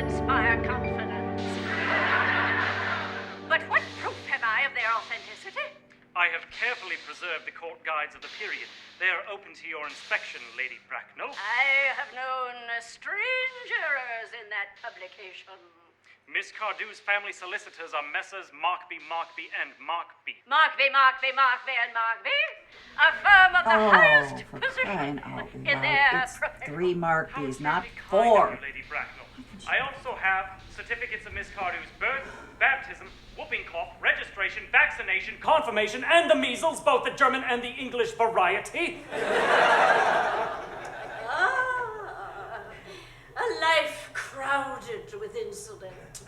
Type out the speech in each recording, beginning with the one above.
inspire confidence. But what proof have I of their authenticity? I have carefully preserved the court guides of the period. They are open to your inspection, Lady Bracknell. I have known strange errors in that publication. Miss Cardew's family solicitors are Messrs. Markby, and Markby. Markby, and Markby. A firm of the highest position in their It's profession. 3 Markbys, not Kind 4. of you, Lady Bracknell. I also have certificates of Miss Cardew's birth, baptism, whooping cough, registration, vaccination, confirmation, and the measles, both the German and the English variety. A life crowded with incident.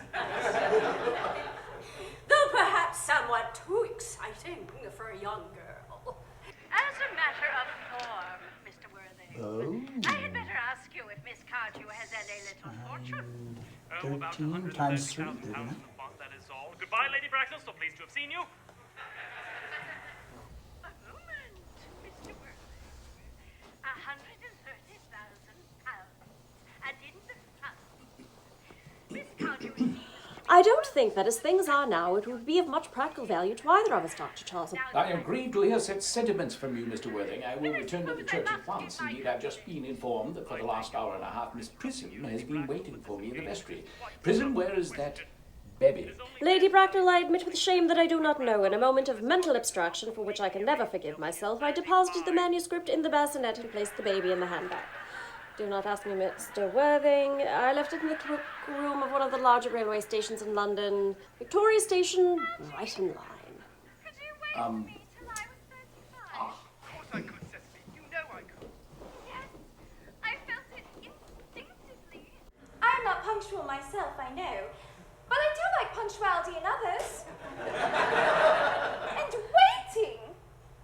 Though perhaps somewhat too exciting for a young girl. As a matter of form, Mr. Worthing, I had better ask you if Miss Cardew has any little fortune. About 13 times 3, £130,000 isn't it? a month, that is all. Goodbye, Lady Bracknell, so pleased to have seen you. A moment, Mr. Worthing. £130,000. And in the fund. Miss Cardew seems I don't think that as things are now, it would be of much practical value to either of us, Dr. Charlson. I am grieved to hear such sentiments from you, Mr. Worthing. I will return to the church at once. Indeed, I've just been informed that for the last hour and a half, Miss Prism has been waiting for me in the vestry. Prism, where is that baby? Lady Bracknell, I admit with shame that I do not know. In a moment of mental abstraction, for which I can never forgive myself, I deposited the manuscript in the bassinet and placed the baby in the handbag. Do not ask me, Mr. Worthing. I left it in the room of one of the larger railway stations in London. Victoria Station, right in line. Could you wait for me till I was 35? Of course I could, Cecily. You know I could. Yes, I felt it instinctively. I'm not punctual myself, I know, but I do like punctuality in others. And waiting,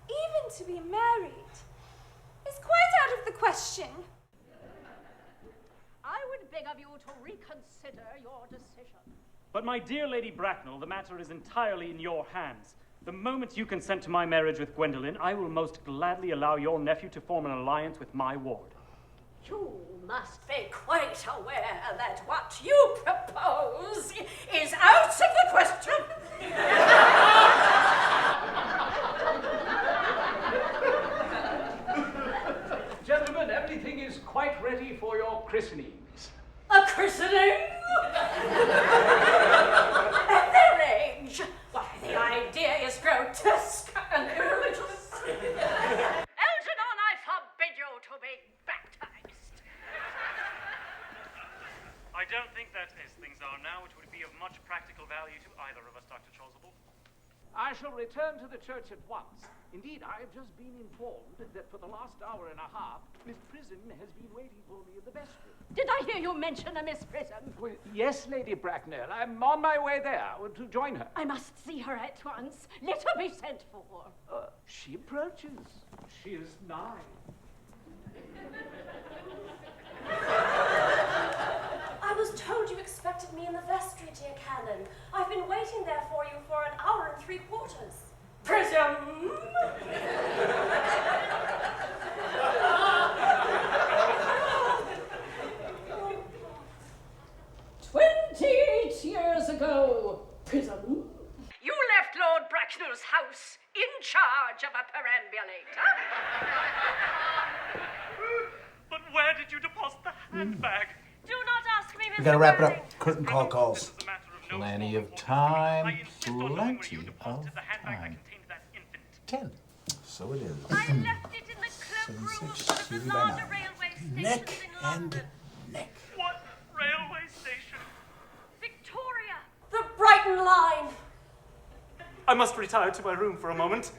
even to be married, is quite out of the question. I would beg of you to reconsider your decision. But my dear Lady Bracknell, the matter is entirely in your hands. The moment you consent to my marriage with Gwendolen, I will most gladly allow your nephew to form an alliance with my ward. You must be quite aware that what you propose is out of the question. Gentlemen, everything is quite ready for your christenings. A christening? At their age? Why, the idea is grotesque and irreligious. Algernon, I forbid you to be baptized. I don't think that, as things are now, it would be of much practical value to either of us, Dr. Chasuble. I shall return to the church at once. Indeed, I have just been informed that for the last hour and a half, Miss Prism has been waiting for me in the vestry. Did I hear you mention a Miss Prism? Well, yes, Lady Bracknell. I'm on my way there to join her. I must see her at once. Let her be sent for. She approaches. She is nigh. I was told you expected me in the vestry, dear Canon. I've been waiting there for you for an hour and 3/4. Prism! 28 years ago, Prism. You left Lord Bracknell's house in charge of a perambulator. But where did you deposit the handbag? Do not ask me, Mr. We gotta wrap it Worthing. up. Curtain call This calls. is a matter of no Plenty small of importance. time, I insist on knowing where you plenty deposited of the handbag that time. contained that infant. 10. So it is. I left it in the cloakroom of 7-6, one of the see you by larger now. railway stations Neck in and London. neck. What railway station? Victoria. The Brighton line! I must retire to my room for a moment.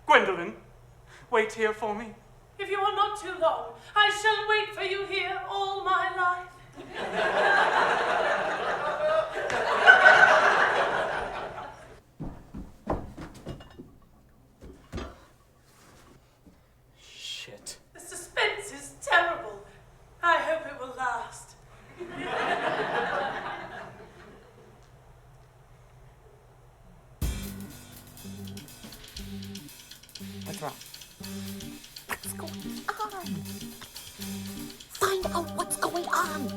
Gwendolen, wait here for me. If you are not too long, I shall wait for you here all my life. Shit. The suspense is terrible. I hope it will last. What's wrong? What's going on? Find out what's going on.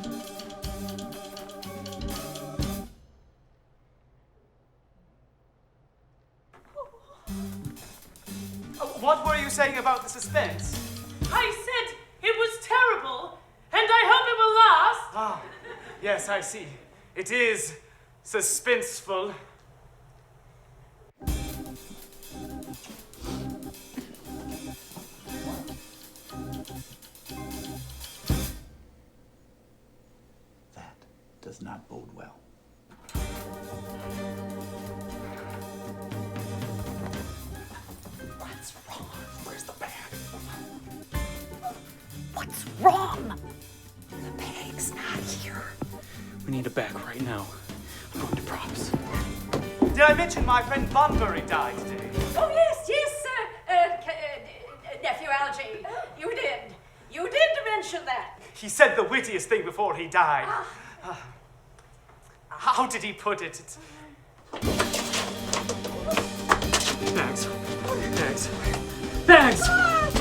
What were you saying about the suspense? I said it was terrible, and I hope it will last. Ah, yes, I see. It is suspenseful. That does not bode well. What's wrong? Where's the bag? What's wrong? The bag's not here. We need a bag right now. I'm going to props. Did I mention my friend Bunbury died today? Oh, yes, Nephew Algie. You did. You did mention that. He said the wittiest thing before he died. How did he put it? Bags. Bags. Bags!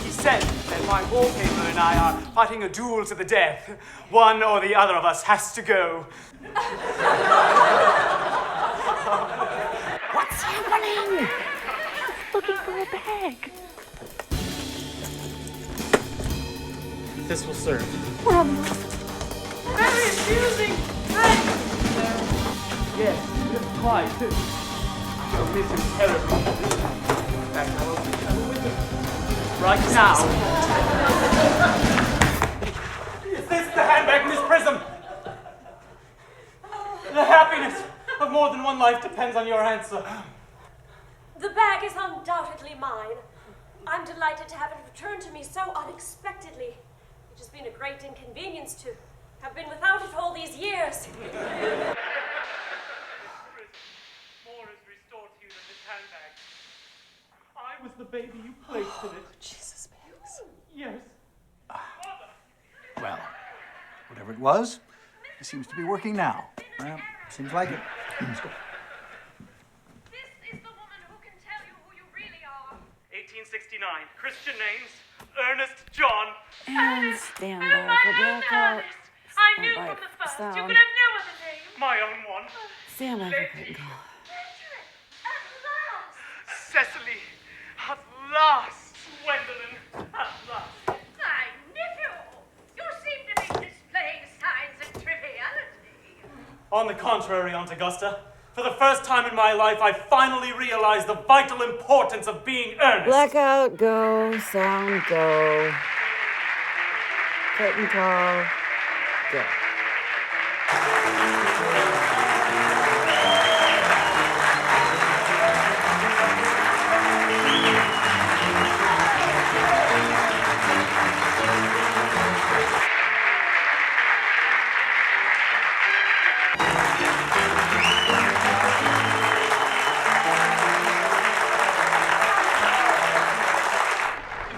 He said that my wallpaper and I are fighting a duel to the death. One or the other of us has to go. What's happening? Looking for a bag. This will serve. We're on the left. Very amusing. Yes, quite. You'll miss him terribly. Back, I will with him. Right now. Is this the handbag, Miss Prism? The happiness of more than one life depends on your answer. The bag is undoubtedly mine. I'm delighted to have it returned to me so unexpectedly. It has been a great inconvenience to have been without it all these years. More is restored to you than this handbag. I was the baby you placed in it. Jesus, bags. Yes. Well, whatever it was, it seems to be working now. Well, seems like it. Let's go. This is the woman who can tell you who you really are. 1869. Christian names. Ernest John. And stand by for blackout. I knew Stand by from the for first sound. you could have no other name. My own one. Stand by for curtain call. Benjamin, at last. Cecily. At last. Gwendolyn. At last. My nephew, you seem to be displaying signs of triviality. On the contrary, Aunt Augusta. For the first time in my life, I finally realized the vital importance of being earnest. Blackout, go. Sound, go. Curtain call, go.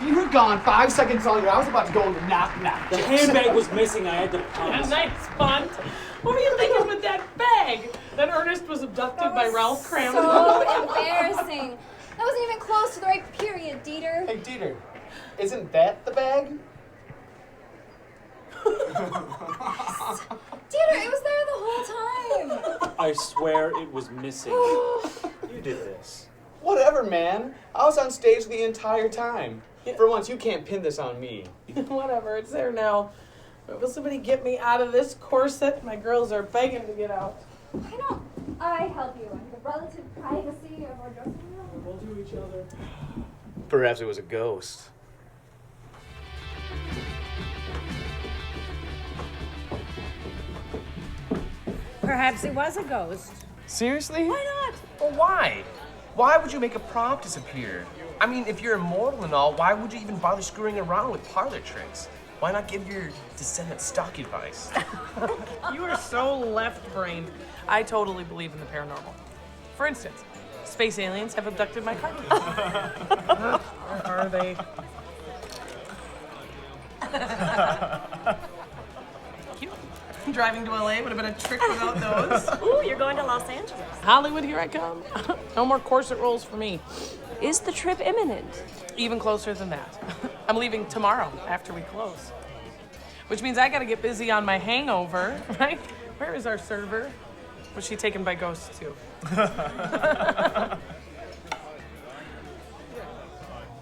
You were gone 5 seconds longer. I was about to go into knock-knock. The handbag was missing. I had to promise. A nice bunt. What were you thinking with that bag? That Ernest was abducted by Ralph Cram. So embarrassing. That wasn't even close to the right period, Dieter. Hey, Dieter, isn't that the bag? Dieter, it was there the whole time. I swear it was missing. You did this. Whatever, man. I was on stage the entire time. For once, you can't pin this on me. Whatever, it's there now. But will somebody get me out of this corset? My girls are begging to get out. Why don't I help you in the relative privacy of our dressing room? We'll do each other. Perhaps it was a ghost. Perhaps it was a ghost. Seriously? Why not? Well, why? Why would you make a prop disappear? I mean, if you're immortal and all, why would you even bother screwing around with parlor tricks? Why not give your descendants stock advice? You are so left-brained. I totally believe in the paranormal. For instance, space aliens have abducted my car keys. Where are they? Cute. Driving to LA would have been a trick without those. Ooh, you're going to Los Angeles. Hollywood, here I come. No more corset rolls for me. Is the trip imminent? Even closer than that. I'm leaving tomorrow after we close. Which means I gotta get busy on my hangover, right? Where is our server? Was she taken by ghosts too?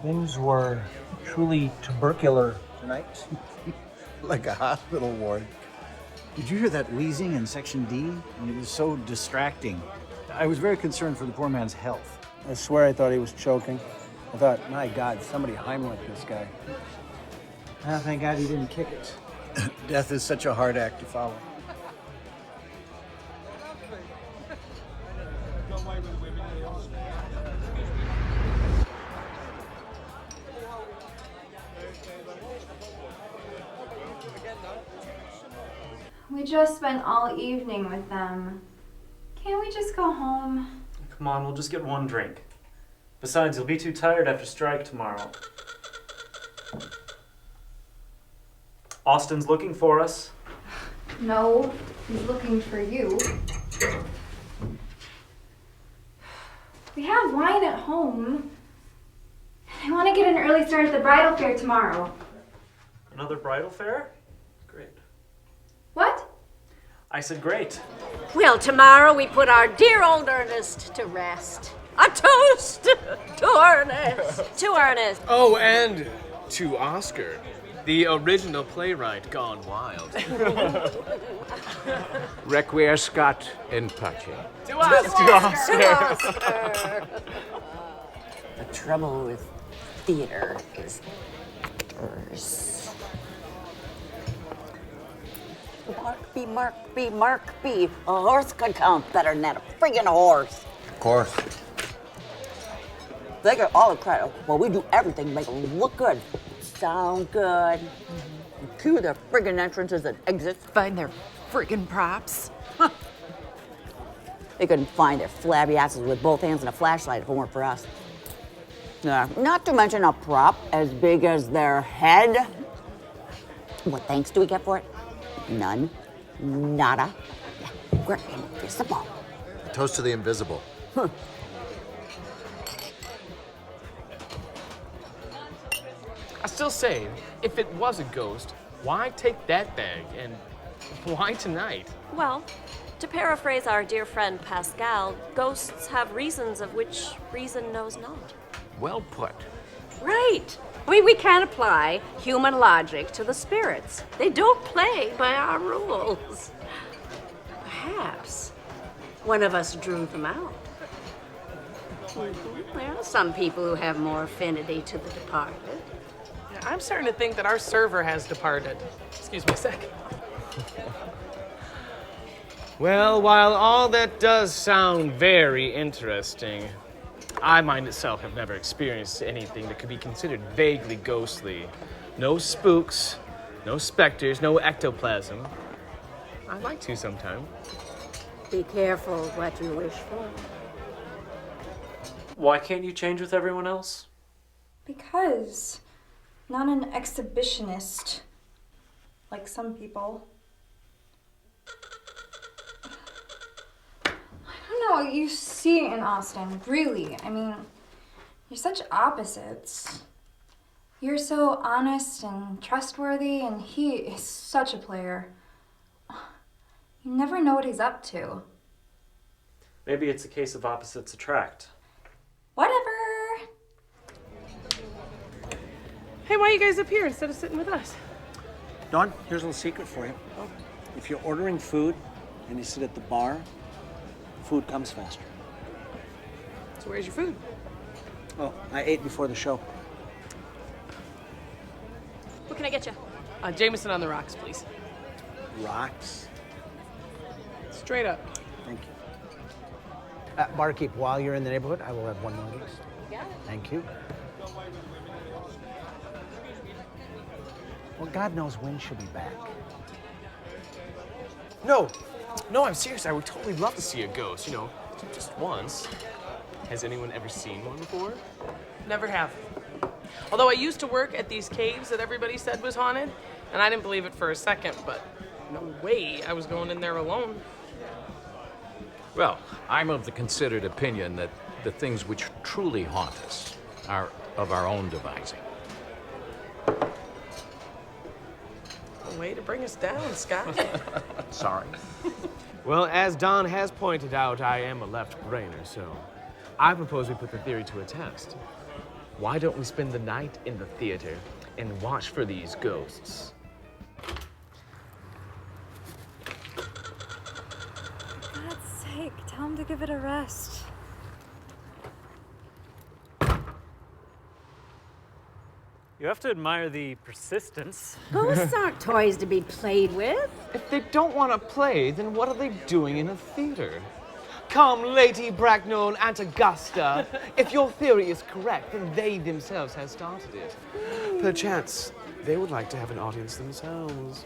Things were truly tubercular tonight. Like a hospital ward. Did you hear that wheezing in Section D? I mean, it was so distracting. I was very concerned for the poor man's health. I swear I thought he was choking. I thought, my God, somebody Heimlich this guy. Ah, thank God he didn't kick it. Death is such a hard act to follow. We just spent all evening with them. Can't we just go home? Come on, we'll just get one drink. Besides, you'll be too tired after strike tomorrow. Austin's looking for us. No, he's looking for you. We have wine at home. I want to get an early start at the bridal fair tomorrow. Another bridal fair? Great. What? I said great. Well, tomorrow we put our dear old Ernest to rest. A toast to Ernest. To Ernest. Oh, and to Oscar, the original playwright gone wild. Requiescat in pace. To Oscar. To Oscar. The trouble with theater is actors. Mark B. A horse could count better than that. A friggin' horse. Of course. They get all the credit. Well, we do everything to make them look good, sound good, cue their friggin' entrances and exits. Find their friggin' props. Huh. They couldn't find their flabby asses with both hands and a flashlight if it weren't for us. Yeah. Not to mention a prop as big as their head. What thanks do we get for it? None. Nada. We're invisible. A toast to the invisible. Huh. I still say, if it was a ghost, why take that bag and why tonight? Well, to paraphrase our dear friend Pascal, ghosts have reasons of which reason knows not. Well put. Right. We can't apply human logic to the spirits. They don't play by our rules. Perhaps one of us drew them out. There are some people who have more affinity to the departed. Yeah, I'm starting to think that our server has departed. Excuse me a sec. Well, while all that does sound very interesting, I myself have never experienced anything that could be considered vaguely ghostly. No spooks, no specters, no ectoplasm. I'd like to sometime. Be careful what you wish for. Why can't you change with everyone else? Because not an exhibitionist like some people. I don't know, you see it in Austin, really. I mean, you're such opposites. You're so honest and trustworthy, and he is such a player. You never know what he's up to. Maybe it's a case of opposites attract. Whatever. Hey, why are you guys up here instead of sitting with us? Dawn, here's a little secret for you. Oh. If you're ordering food and you sit at the bar, food comes faster. So where's your food? Oh, I ate before the show. What can I get you? Jameson on the rocks, please. Rocks? Straight up. Thank you. Barkeep, while you're in the neighborhood, I will have one more of these. Got it. Thank you. Well, God knows when she'll be back. No, I'm serious. I would totally love to see a ghost, just once. Has anyone ever seen one before? Never have. Although I used to work at these caves that everybody said was haunted, and I didn't believe it for a second, but no way I was going in there alone. Well, I'm of the considered opinion that the things which truly haunt us are of our own devising. A way to bring us down, Scott. Sorry. Well, as Don has pointed out, I am a left-brainer, so I propose we put the theory to a test. Why don't we spend the night in the theater and watch for these ghosts? For God's sake, tell him to give it a rest. You have to admire the persistence. Ghosts aren't toys to be played with. If they don't want to play, then what are they doing in a theater? Come, Lady Bracknell and Augusta. If your theory is correct, then they themselves have started it. Perchance, they would like to have an audience themselves.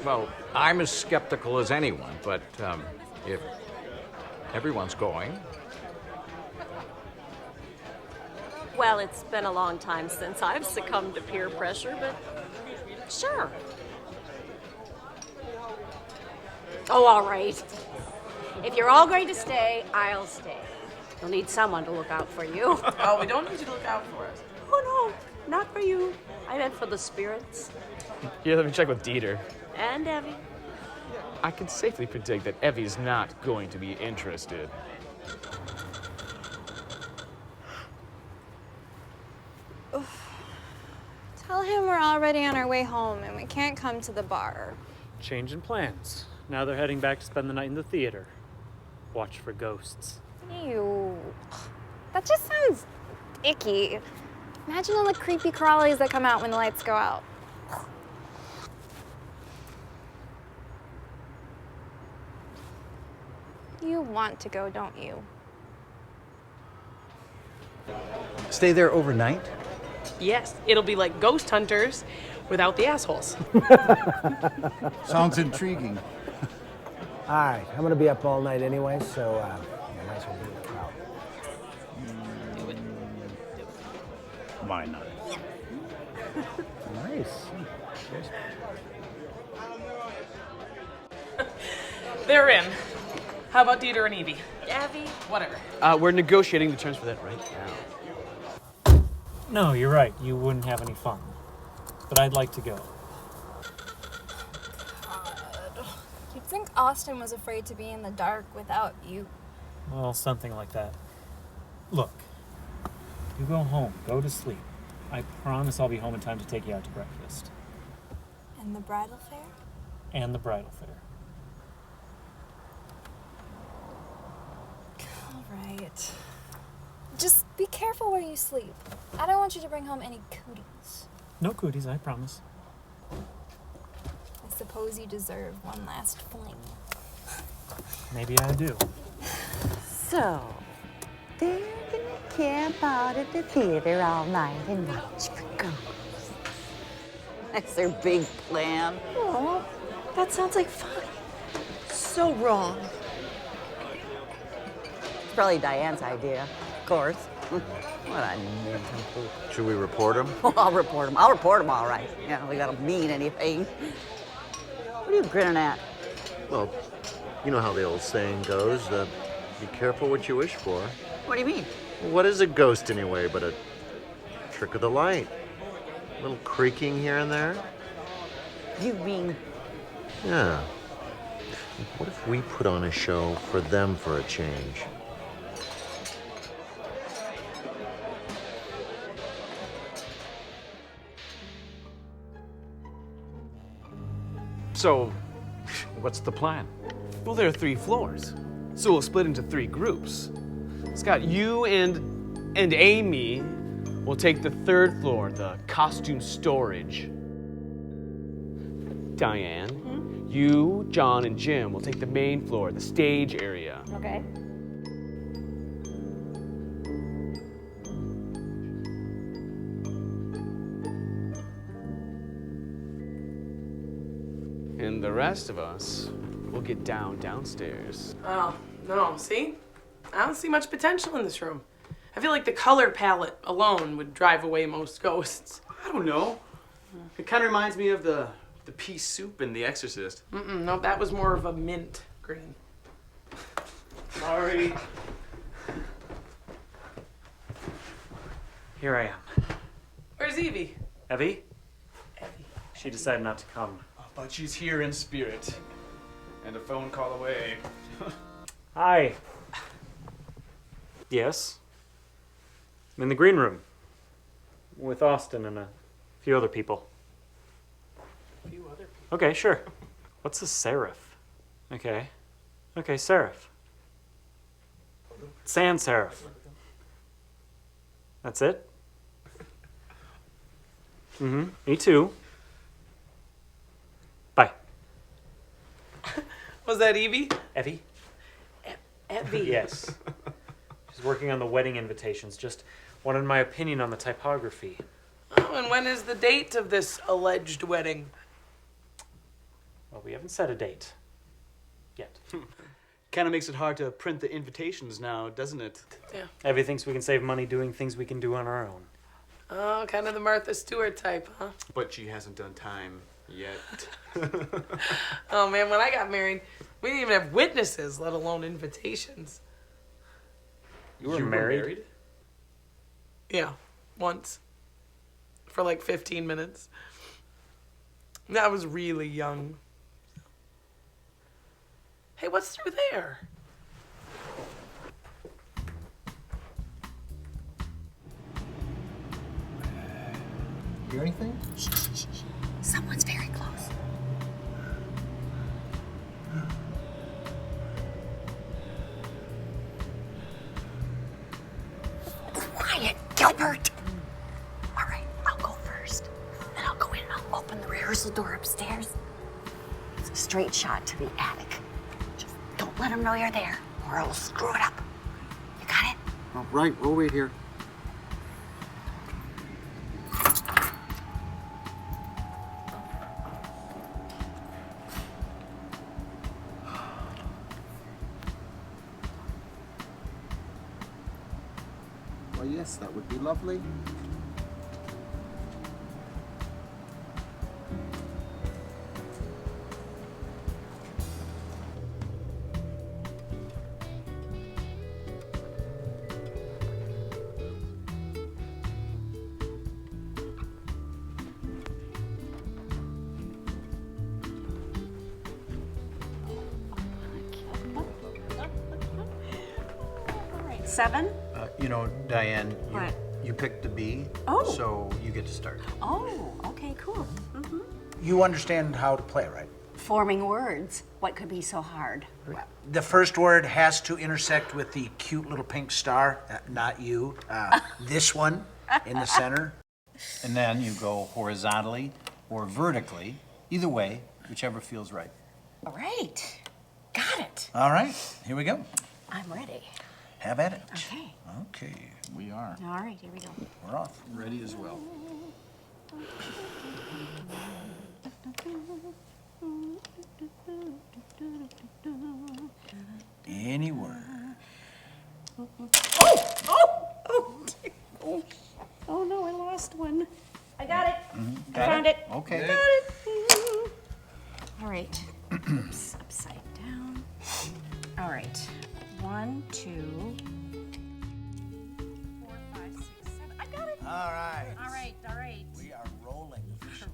Well, I'm as skeptical as anyone, but if everyone's going... Well, it's been a long time since I've succumbed to peer pressure, but sure. Oh, all right. If you're all going to stay, I'll stay. You'll need someone to look out for you. Oh, we don't need you to look out for us. Oh, no, not for you. I meant for the spirits. Yeah, let me check with Dieter. And Evie. I can safely predict that Evie's not going to be interested. Tell him we're already on our way home and we can't come to the bar. Change in plans. Now they're heading back to spend the night in the theater. Watch for ghosts. Ew. That just sounds icky. Imagine all the creepy crawlies that come out when the lights go out. You want to go, don't you? Stay there overnight? Yes, it'll be like Ghost Hunters without the assholes. Sounds intriguing. All right, I'm gonna be up all night anyway, so might as well do it out. Why not? Nice. They're in. How about Dieter and Evie? Evie? Whatever. We're negotiating the terms for that right now. No, you're right. You wouldn't have any fun. But I'd like to go. You'd think Austin was afraid to be in the dark without you. Well, something like that. Look, you go home. Go to sleep. I promise I'll be home in time to take you out to breakfast. And the bridal fair? And the bridal fair. All right. Just be careful where you sleep. I don't want you to bring home any cooties. No cooties, I promise. I suppose you deserve one last fling. Maybe I do. So, they're gonna camp out at the theater all night and watch for ghosts. That's their big plan. Oh, that sounds like fun. So wrong. It's probably Diane's idea, of course. What a nincompoop. Should we report him? Oh, I'll report him. I'll report him all right. Yeah, we don't mean anything. What are you grinning at? Well, you know how the old saying goes, be careful what you wish for. What do you mean? What is a ghost anyway but a trick of the light? A little creaking here and there? You mean? Yeah. What if we put on a show for them for a change? So, what's the plan? Well, there are 3 floors, so we'll split into 3 groups. Scott, you and Amy will take the 3rd floor, the costume storage. Diane, you, John, and Jim will take the main floor, the stage area. Okay. And the rest of us will get downstairs. Oh, no, see? I don't see much potential in this room. I feel like the color palette alone would drive away most ghosts. I don't know. It kind of reminds me of the pea soup in The Exorcist. No, that was more of a mint green. Sorry. Here I am. Where's Evie? Evie? She decided not to come. But she's here in spirit. And a phone call away. Hi. Yes? I'm in the green room with Austin and a few other people. A few other people? Okay, sure. What's a seraph? Okay, seraph. Sans seraph. That's it? Me too. Bye. Was that Evie? Evie? Evie. Yes. She's working on the wedding invitations. Just wanted my opinion on the typography. Oh, and when is the date of this alleged wedding? Well, we haven't set a date. Yet. Kind of makes it hard to print the invitations now, doesn't it? Yeah. Evie thinks we can save money doing things we can do on our own. Oh, kind of the Martha Stewart type, huh? But she hasn't done time yet. Oh, man, when I got married, we didn't even have witnesses, let alone invitations. You were married? Yeah, once. For like 15 minutes. I was really young. Hey, what's through there? Hear anything? Shh, shh, shh, shh. Someone's very close. Quiet, Gilbert. All right, I'll go first. Then I'll go in and I'll open the rehearsal door upstairs. It's a straight shot to the attic. Just don't let them know you're there, or I'll screw it up. You got it? All right, we'll wait here. Well, yes, that would be lovely. Seven? You know, Diane, What? you picked the B, Oh. so you get to start. Oh, okay, cool. You understand how to play, right? Forming words. What could be so hard? The first word has to intersect with the cute little pink star, not you. This one in the center. And then you go horizontally or vertically, either way, whichever feels right. All right. Got it. All right, here we go. I'm ready. Have at it. Okay. Okay, we are. All right, here we go. We're off. Ready as well. Any word. Oh no, I lost one. I got it. I Got found it. Okay. Got it. All right. Oops, upside down. All right. 1, 2, 4, 5, 6, 7. I got it. All right. All right. All right. We are rolling officially.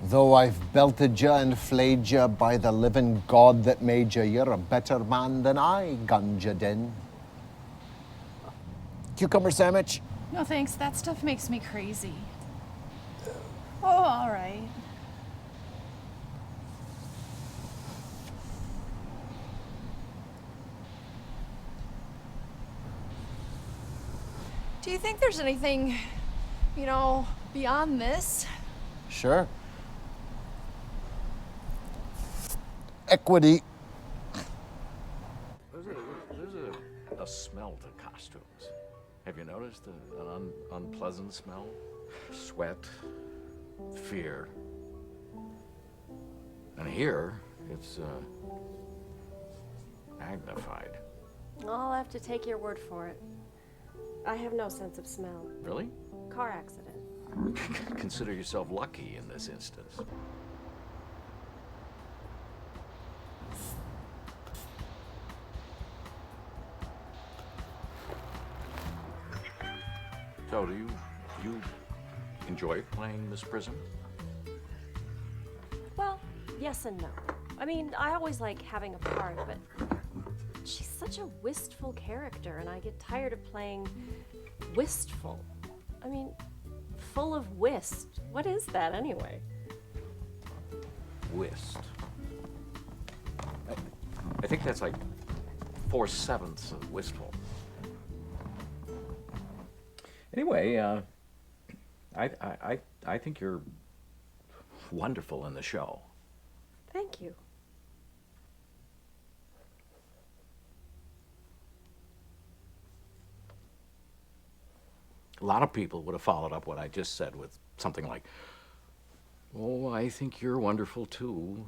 Though I've belted ya and flayed ya by the living God that made ya, you're a better man than I gunned ya den. Cucumber sandwich? No thanks, that stuff makes me crazy. Oh, all right. Do you think there's anything, beyond this? Sure. Equity. There's a smell to costumes. Have you noticed an unpleasant smell? Sweat, fear. And here, it's magnified. I'll have to take your word for it. I have no sense of smell. Really? Car accident. Consider yourself lucky in this instance. So, do you enjoy playing Miss Prism? Well, yes and no. I mean, I always like having a part, but she's such such a wistful character, and I get tired of playing wistful. I mean, full of whist. What is that anyway? Whist. I think that's like 4/7 of wistful. Anyway, I think you're wonderful in the show. Thank you. A lot of people would have followed up what I just said with something like, "Oh, I think you're wonderful too."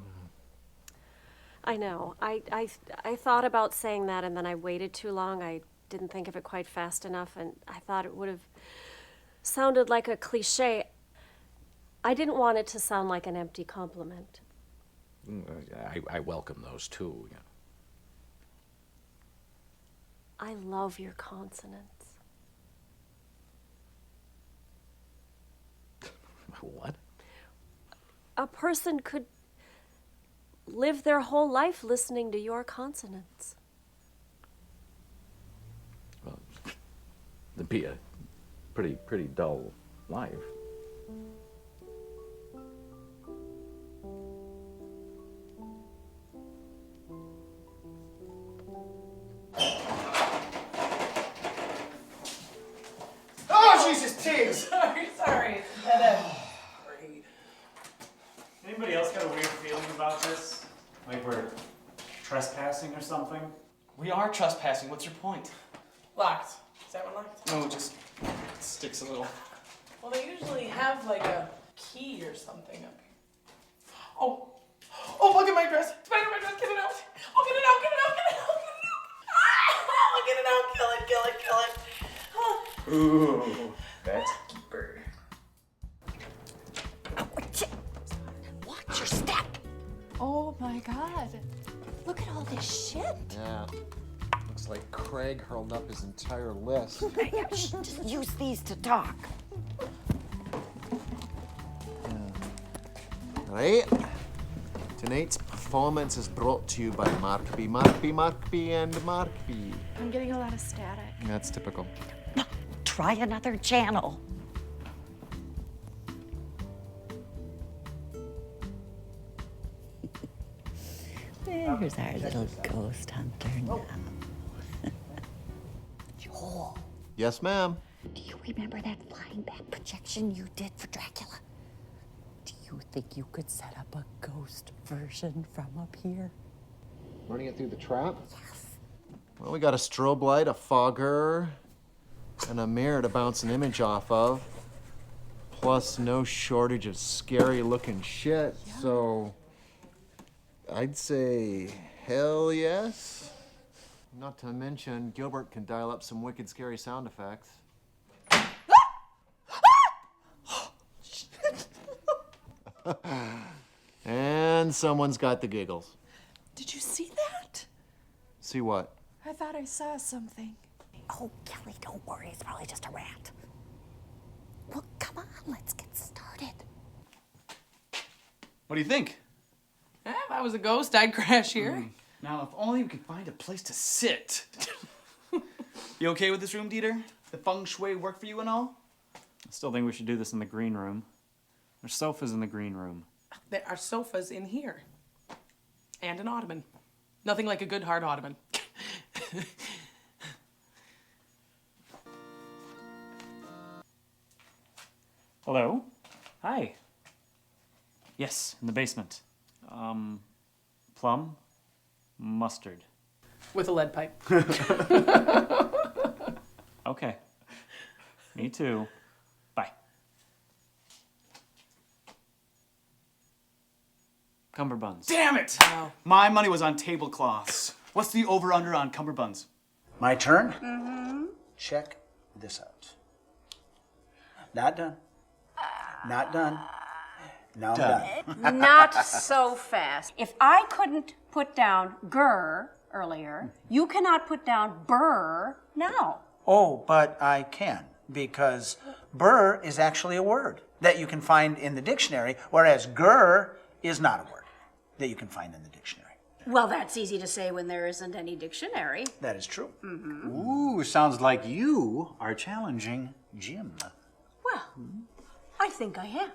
I know. I thought about saying that, and then I waited too long. I didn't think of it quite fast enough, and I thought it would have sounded like a cliche. I didn't want it to sound like an empty compliment. I welcome those too. Yeah. I love your consonants. What? A person could live their whole life listening to your consonants. Well, it'd be a pretty dull life. Oh, Jesus, Tiggs! Sorry. Anybody else got a weird feeling about this? Like we're trespassing or something? We are trespassing. What's your point? Locked. Is that one locked? No, just it sticks a little. Well, they usually have like a key or something up here. Oh, look at my dress. Spider, my dress. Get it out. Oh, get it out, get it out, get it out, get it out. Ah, get it out. Kill it, kill it, kill it. Oh. Ooh, that's a keeper. Watch your step. Oh my God. Look at all this shit. Yeah. Looks like Craig hurled up his entire list. Just use these to talk. Right? Tonight's performance is brought to you by Markby, and Markby. I'm getting a lot of static. That's typical. Try another channel. There's our little ghost hunter now. Joel, Yes, ma'am. do you remember that flying back projection you did for Dracula? Do you think you could set up a ghost version from up here? Running it through the trap? Yes. Well, we got a strobe light, a fogger, and a mirror to bounce an image off of. Plus, no shortage of scary looking shit. Yeah. So, I'd say hell yes. Not to mention, Gilbert can dial up some wicked scary sound effects. And someone's got the giggles. Did you see that? See what? I thought I saw something. Oh, Kelly, don't worry. It's probably just a rat. Well, come on, let's get started. What do you think? If I was a ghost, I'd crash here. Now, if only we could find a place to sit. You okay with this room, Dieter? The feng shui work for you and all? I still think we should do this in the green room. There's sofas in the green room. There are sofas in here. And an ottoman. Nothing like a good hard ottoman. Hello? Hi. Yes, in the basement. Plum? Mustard. With a lead pipe. Okay. Me too. Bye. Cumberbuns. Damn it! Wow. My money was on tablecloths. What's the over-under on cumberbuns? My turn? Mm-hmm. Check this out. Not done. Not done. Now I'm done. Not so fast. If I couldn't put down gur earlier, you cannot put down burr now. Oh, but I can, because burr is actually a word that you can find in the dictionary, whereas gur is not a word that you can find in the dictionary. Well, that's easy to say when there isn't any dictionary. That is true. Ooh, sounds like you are challenging Jim. Well, I think I am.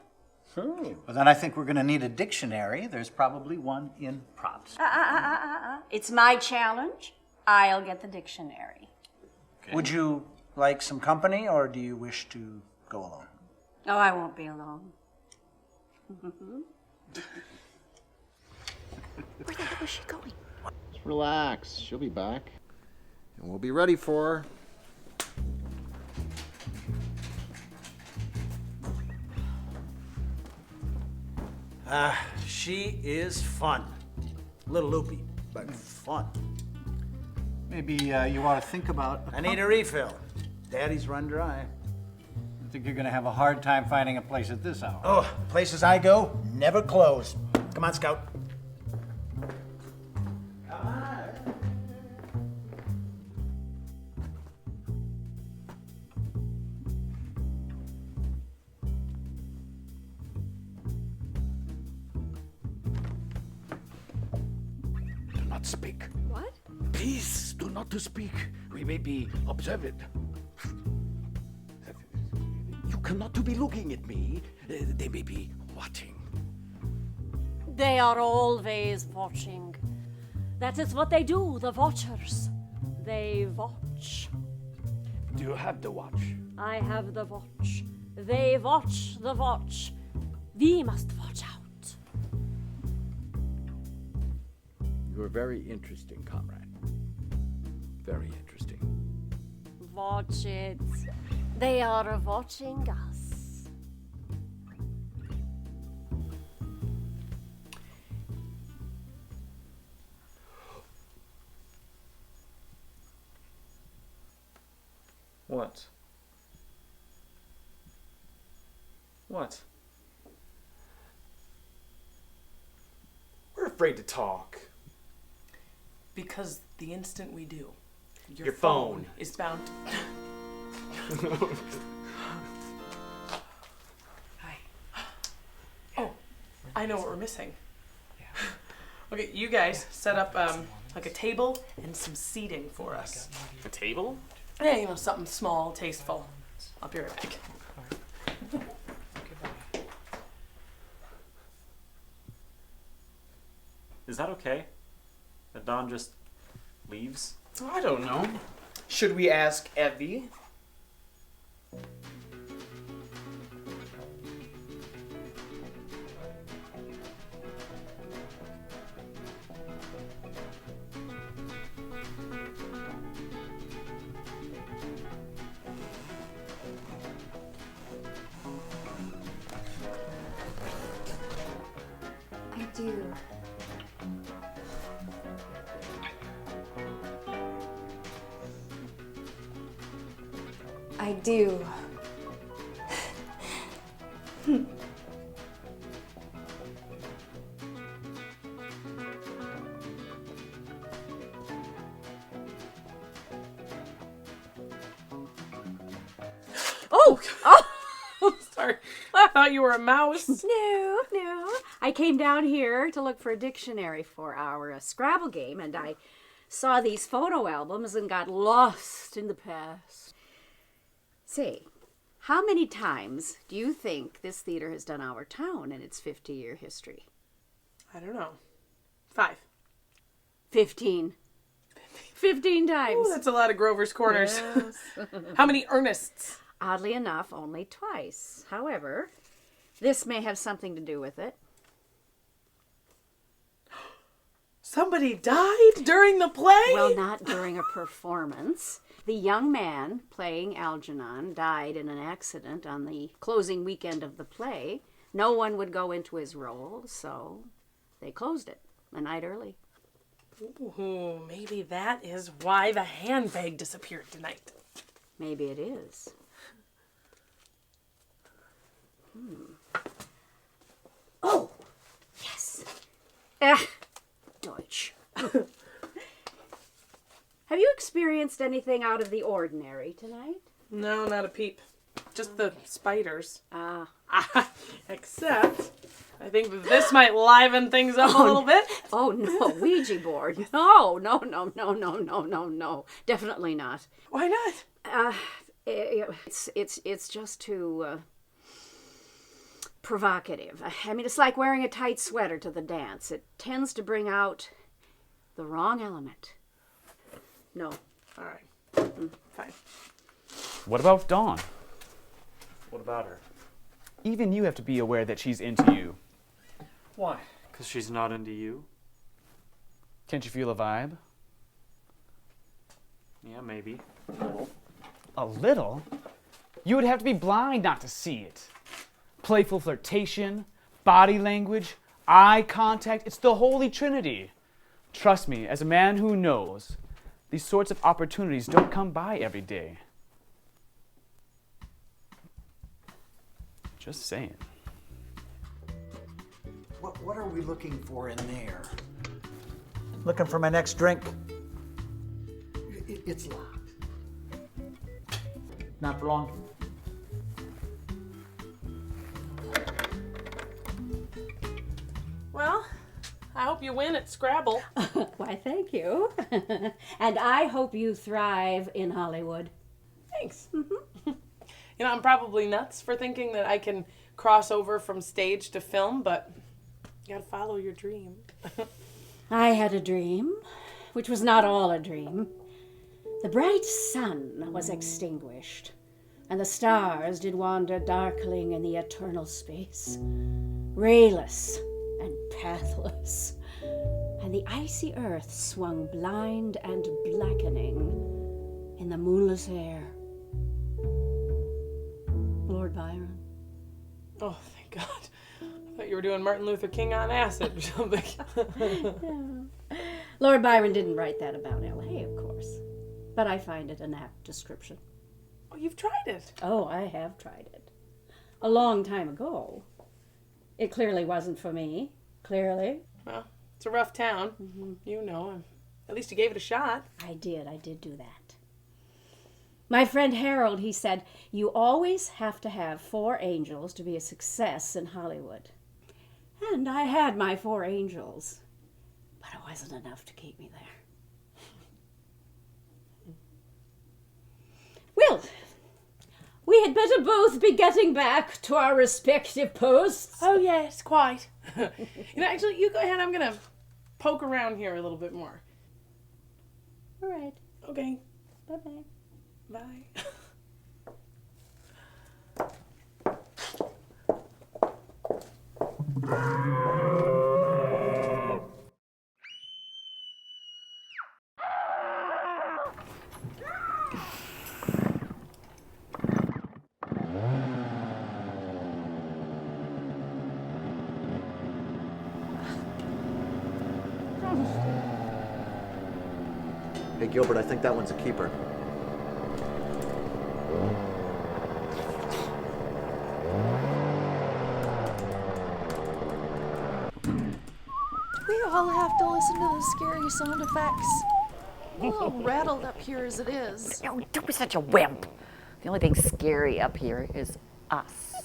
Well, then I think we're going to need a dictionary. There's probably one in props. It's my challenge. I'll get the dictionary. Okay. Would you like some company, or do you wish to go alone? Oh, I won't be alone. Where the hell is she going? Just relax. She'll be back. And we'll be ready for her. She is fun. A little loopy, but fun. Maybe you ought to think about... I need a refill. Daddy's run dry. I think you're going to have a hard time finding a place at this hour. Oh, places I go never close. Come on, Scout. Do not speak. What? Please do not to speak. We may be observed. You cannot to be looking at me. They may be watching. They are always watching. That is what they do, the watchers. They watch. Do you have the watch? I have the watch. They watch the watch. We must watch out. You are very interesting, comrade. Very interesting. Watch it. They are watching us. What? What? We're afraid to talk. Because the instant we do, Your phone is bound to... Hi. Oh, I know what we're missing. Okay, you guys set up like a table and some seating for us. A table? Yeah, you know, something small, tasteful. I'll be right back. Is that okay? That Don just leaves? I don't know. Should we ask Evie? I do. I do. Oh! Oh! Sorry. I thought you were a mouse. No. I came down here to look for a dictionary for our Scrabble game, and I saw these photo albums and got lost in the past. Say, how many times do you think this theater has done our town in its 50-year history? I don't know. 5. 15. 15 times. Ooh, that's a lot of Grover's Corners. Yes. How many Ernests? Oddly enough, only twice. However, this may have something to do with it. Somebody died during the play? Well, not during a performance. The young man playing Algernon died in an accident on the closing weekend of the play. No one would go into his role, so they closed it a night early. Ooh, maybe that is why the handbag disappeared tonight. Maybe it is. Oh, yes. Deutsch. Have you experienced anything out of the ordinary tonight? No, not a peep. Just the spiders. Ah. Except I think that this might liven things up a little bit. Oh, no, Ouija board. No. Definitely not. Why not? It's just too provocative. I mean, it's like wearing a tight sweater to the dance. It tends to bring out the wrong element. No. All right. Fine. What about Dawn? What about her? Even you have to be aware that she's into you. Why? Because she's not into you? Can't you feel a vibe? Yeah, maybe. A little? You would have to be blind not to see it. Playful flirtation, body language, eye contact, it's the Holy Trinity. Trust me, as a man who knows, these sorts of opportunities don't come by every day. Just saying. What are we looking for in there? Looking for my next drink. It's locked. Not for long. Well, I hope you win at Scrabble. Why, thank you. And I hope you thrive in Hollywood. Thanks. You know, I'm probably nuts for thinking that I can cross over from stage to film, but you gotta follow your dream. I had a dream, which was not all a dream. The bright sun was extinguished, and the stars did wander darkling in the eternal space, rayless and pathless, and the icy earth swung blind and blackening in the moonless air. Lord Byron. Oh, thank God. I thought you were doing Martin Luther King on acid or something. Yeah. Lord Byron didn't write that about L.A., of course, but I find it an apt description. Oh, you've tried it? Oh, I have tried it. A long time ago. It clearly wasn't for me. Clearly. Well, it's a rough town. Mm-hmm. You know. At least you gave it a shot. I did do that. My friend Harold, he said, you always have to have 4 angels to be a success in Hollywood. And I had my 4 angels, but it wasn't enough to keep me there. Well, we had better both be getting back to our respective posts. Oh, yes, quite. You know, actually, you go ahead. I'm going to poke around here a little bit more. All right. Okay. Bye-bye. Bye. Hey, Gilbert, I think that one's a keeper. We all have to listen to the scary sound effects. I'm a little rattled up here as it is. Oh, don't be such a wimp. The only thing scary up here is us.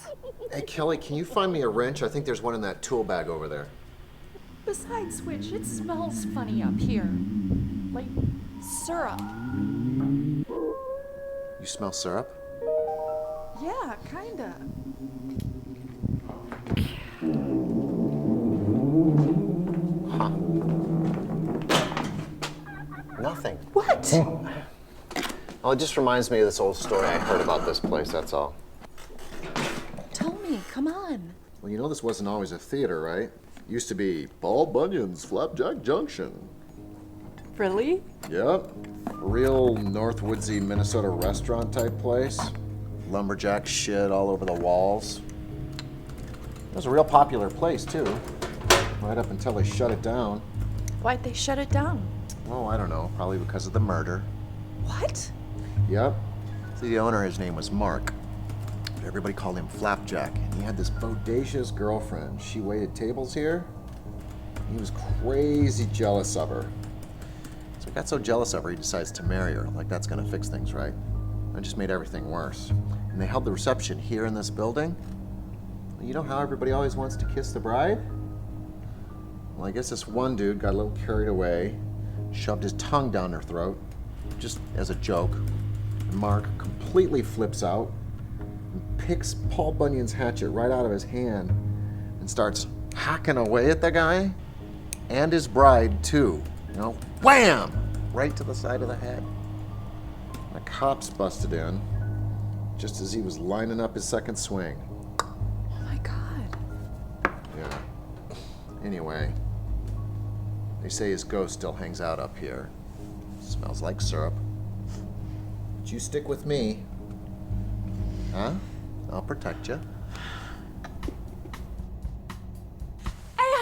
Hey, Kelly, can you find me a wrench? I think there's one in that tool bag over there. Besides which, it smells funny up here. Like syrup. You smell syrup? Yeah, kinda. Huh. Nothing. What? Well, it just reminds me of this old story I heard about this place, that's all. Tell me, come on. Well, you know this wasn't always a theater, right? Used to be Paul Bunyan's Flapjack Junction. Really? Yep. Real Northwoodsy Minnesota restaurant type place. Lumberjack shit all over the walls. It was a real popular place, too. Right up until they shut it down. Why'd they shut it down? Oh, I don't know. Probably because of the murder. What? Yep. See, the owner, his name was Mark. But everybody called him Flapjack. And he had this bodacious girlfriend. She waited tables here. He was crazy jealous of her. So he got so jealous of her, he decides to marry her. Like that's gonna fix things, right? That just made everything worse. And they held the reception here in this building. You know how everybody always wants to kiss the bride? Well, I guess this one dude got a little carried away, shoved his tongue down her throat, just as a joke. And Mark completely flips out and picks Paul Bunyan's hatchet right out of his hand and starts hacking away at the guy and his bride, too. You know, wham! Right to the side of the head. The cops busted in just as he was lining up his second swing. Oh my God. Yeah. Anyway, they say his ghost still hangs out up here. Smells like syrup. But you stick with me. Huh? I'll protect you.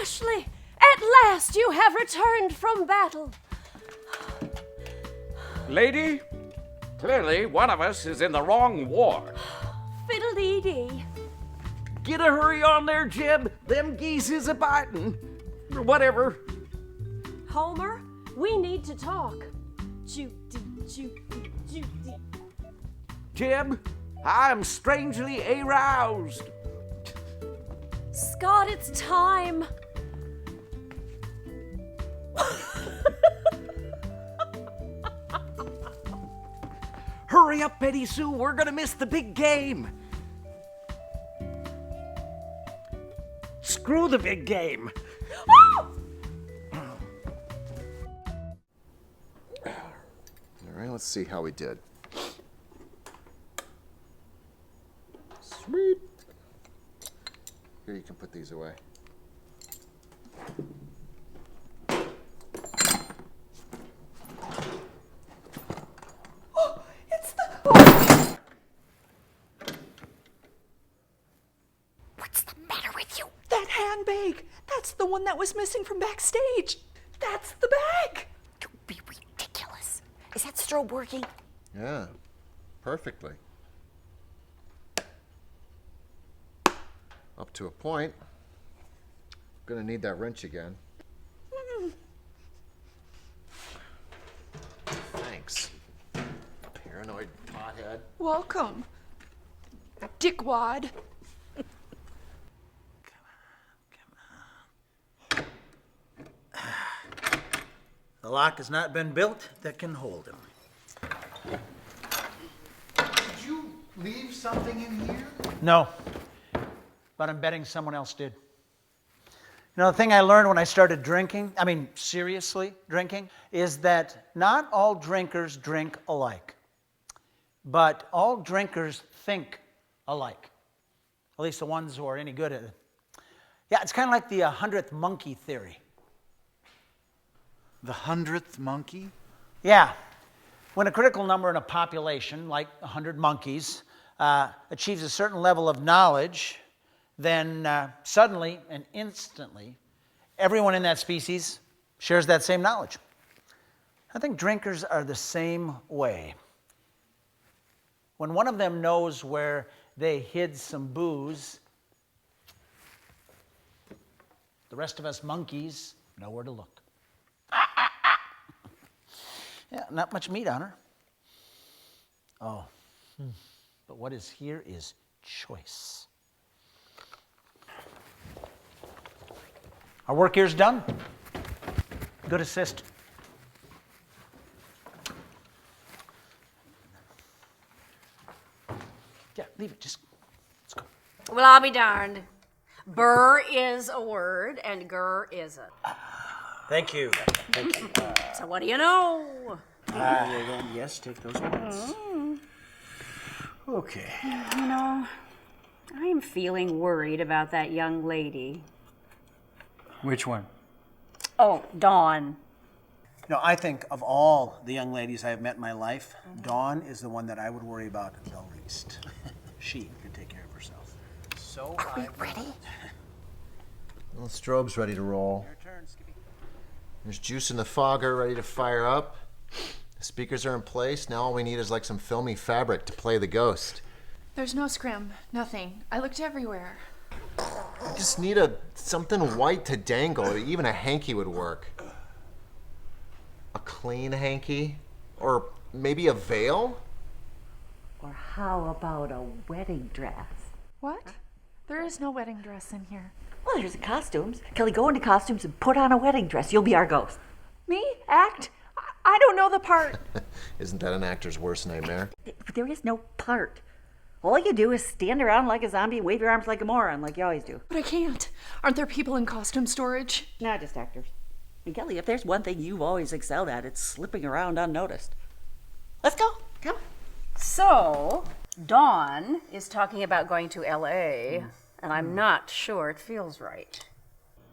Ashley, at last you have returned from battle. Lady, clearly one of us is in the wrong war. Fiddle-dee-dee. Get a hurry on there, Jeb. Them geese is a biting. Or whatever. Homer, we need to talk. Judy, Judy, Judy. Jeb, I am strangely aroused. Scott, it's time. Hurry up, Betty Sue. We're gonna miss the big game. Screw the big game. All right, let's see how we did. Sweet. Here, you can put these away. That handbag! That's the one that was missing from backstage. That's the bag! Don't be ridiculous. Is that strobe working? Yeah, perfectly. Up to a point. Gonna need that wrench again. Thanks. Paranoid pothead. Welcome, dickwad. The lock has not been built that can hold him. Did you leave something in here? No, but I'm betting someone else did. You know, the thing I learned when I started drinking, seriously drinking, is that not all drinkers drink alike, but all drinkers think alike. At least the ones who are any good at it. Yeah, it's kind of like the 100th monkey theory. The 100th monkey? Yeah. When a critical number in a population, like 100 monkeys, achieves a certain level of knowledge, then suddenly and instantly, everyone in that species shares that same knowledge. I think drinkers are the same way. When one of them knows where they hid some booze, the rest of us monkeys know where to look. Yeah, not much meat on her. Oh, but what is here is choice. Our work here's done. Good assist. Yeah, leave it, just let's go. Well, I'll be darned. Burr is a word and gur isn't. Thank you. Thank you. So what do you know? Yes, take those points. Okay. You know, I am feeling worried about that young lady. Which one? Oh, Dawn. You know, I think of all the young ladies I have met in my life, Dawn is the one that I would worry about the least. She can take care of herself. So Are we ready? Well, the strobe's ready to roll. There's juice in the fogger ready to fire up. The speakers are in place. Now all we need is like some filmy fabric to play the ghost. There's no scrim, nothing. I looked everywhere. I just need something white to dangle. Even a hanky would work. A clean hanky? Or maybe a veil? Or how about a wedding dress? What? There is no wedding dress in here. Well, there's the costumes. Kelly, go into costumes and put on a wedding dress. You'll be our ghost. Me? Act? I don't know the part. Isn't that an actor's worst nightmare? But there is no part. All you do is stand around like a zombie and wave your arms like a moron, like you always do. But I can't. Aren't there people in costume storage? No, just actors. And Kelly, if there's one thing you've always excelled at, it's slipping around unnoticed. Let's go. Come on. So, Dawn is talking about going to L.A., and I'm not sure it feels right.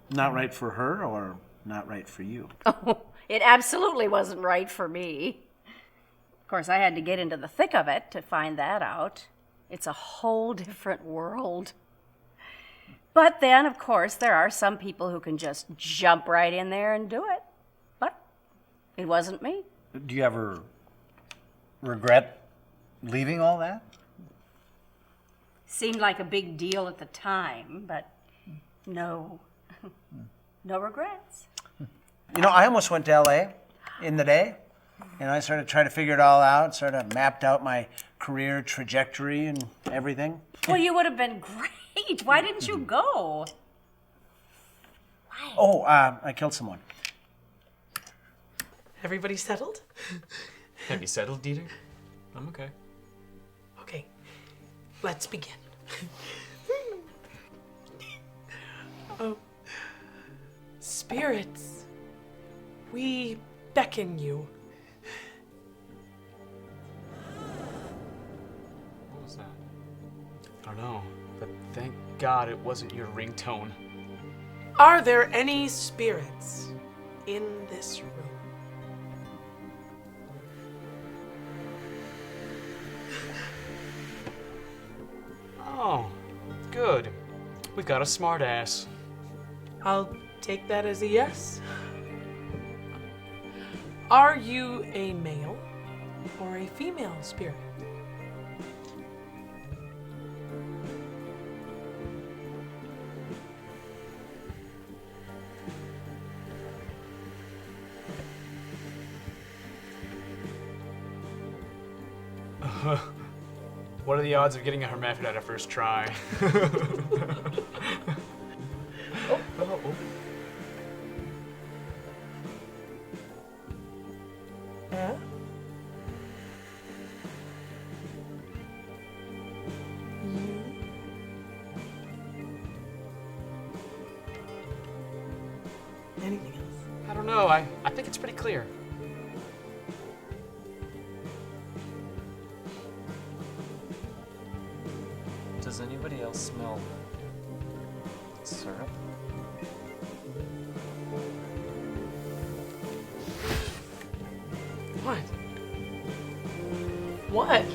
Not right for her or not right for you? Oh, it absolutely wasn't right for me. Of course, I had to get into the thick of it to find that out. It's a whole different world. But then, of course, there are some people who can just jump right in there and do it. But it wasn't me. Do you ever regret leaving all that? Seemed like a big deal at the time, but no. No regrets. You know, I almost went to L.A. in the day, and I sort of tried to figure it all out, sort of mapped out my career trajectory and everything. Well, you would have been great. Why didn't you go? Why? Oh, I killed someone. Everybody settled? Have you settled, Dieter? I'm okay. Okay, let's begin. Oh, spirits, we beckon you. What was that? I don't know, but thank God it wasn't your ringtone. Are there any spirits in this room? Oh, good. We got a smart ass. I'll take that as a yes. Are you a male or a female spirit? What are the odds of getting a hermaphrodite at first try? Yeah? Anything else? I don't know. I think it's pretty clear. Does anybody else smell syrup? What? What?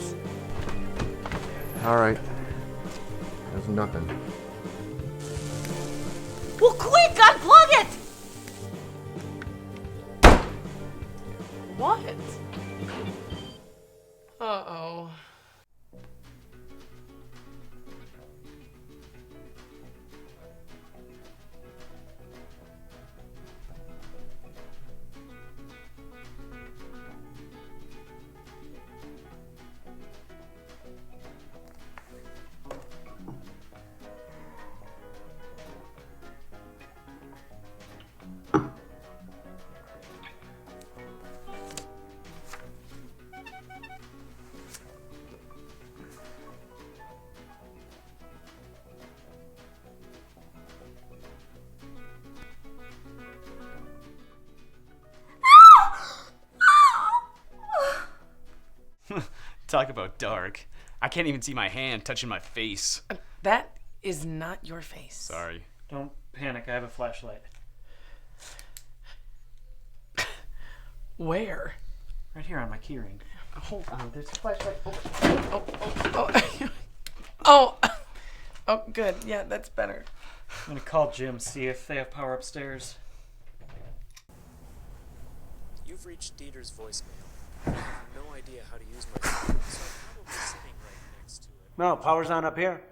All right. There's nothing. Well, quick, unplug it! What? Uh-oh. Talk about dark. I can't even see my hand touching my face. That is not your face. Sorry. Don't panic, I have a flashlight. Where? Right here on my keyring. Hold on, there's a flashlight. Oh, good. Yeah, that's better. I'm gonna call Jim, see if they have power upstairs. You've reached Dieter's voicemail. I have no idea how to use my phone, so I'm probably sitting right next to it. No, power's on up here.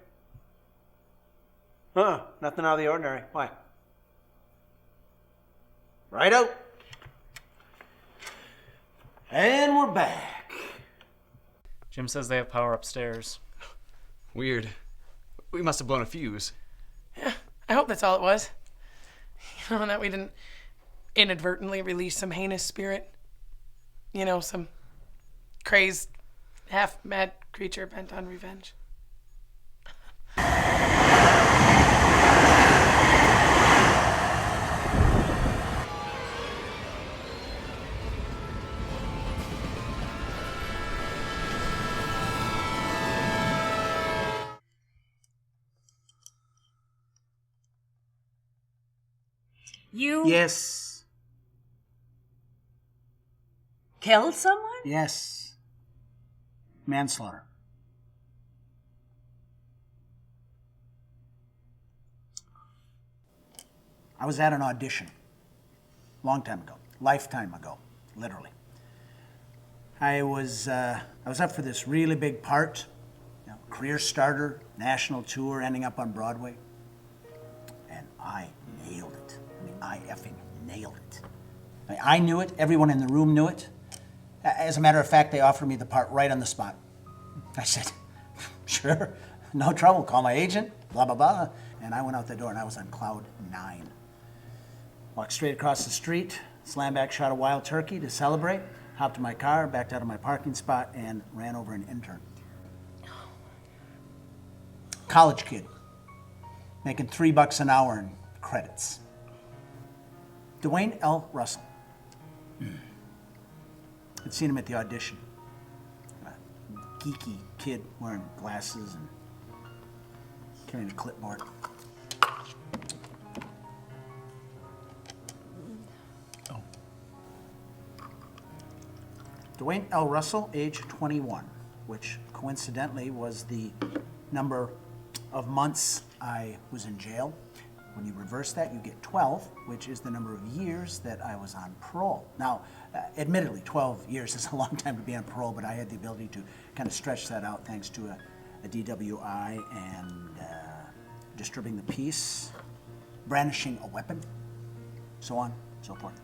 Nothing out of the ordinary. Why? Right out. And we're back. Jim says they have power upstairs. Weird. We must have blown a fuse. Yeah, I hope that's all it was. You know, that we didn't inadvertently release some heinous spirit. You know, some crazed, half-mad creature bent on revenge. You Yes. killed someone? Yes. Manslaughter. I was at an audition. Long time ago. Lifetime ago. Literally. I was up for this really big part. You know, career starter, national tour, ending up on Broadway. And I nailed it. I mean, I effing nailed it. I mean, I knew it. Everyone in the room knew it. As a matter of fact, they offered me the part right on the spot. I said, sure, no trouble. Call my agent, blah, blah, blah. And I went out the door and I was on cloud 9. Walked straight across the street, slammed back, shot a wild turkey to celebrate, hopped in my car, backed out of my parking spot, and ran over an intern. College kid, making $3 an hour in credits. Dwayne L. Russell. I'd seen him at the audition. A geeky kid wearing glasses and carrying a clipboard. Dwayne L. Russell, age 21, which coincidentally was the number of months I was in jail. When you reverse that, you get 12, which is the number of years that I was on parole. Now, admittedly, 12 years is a long time to be on parole, but I had the ability to kind of stretch that out thanks to a DWI and disturbing the peace, brandishing a weapon, so on, so forth.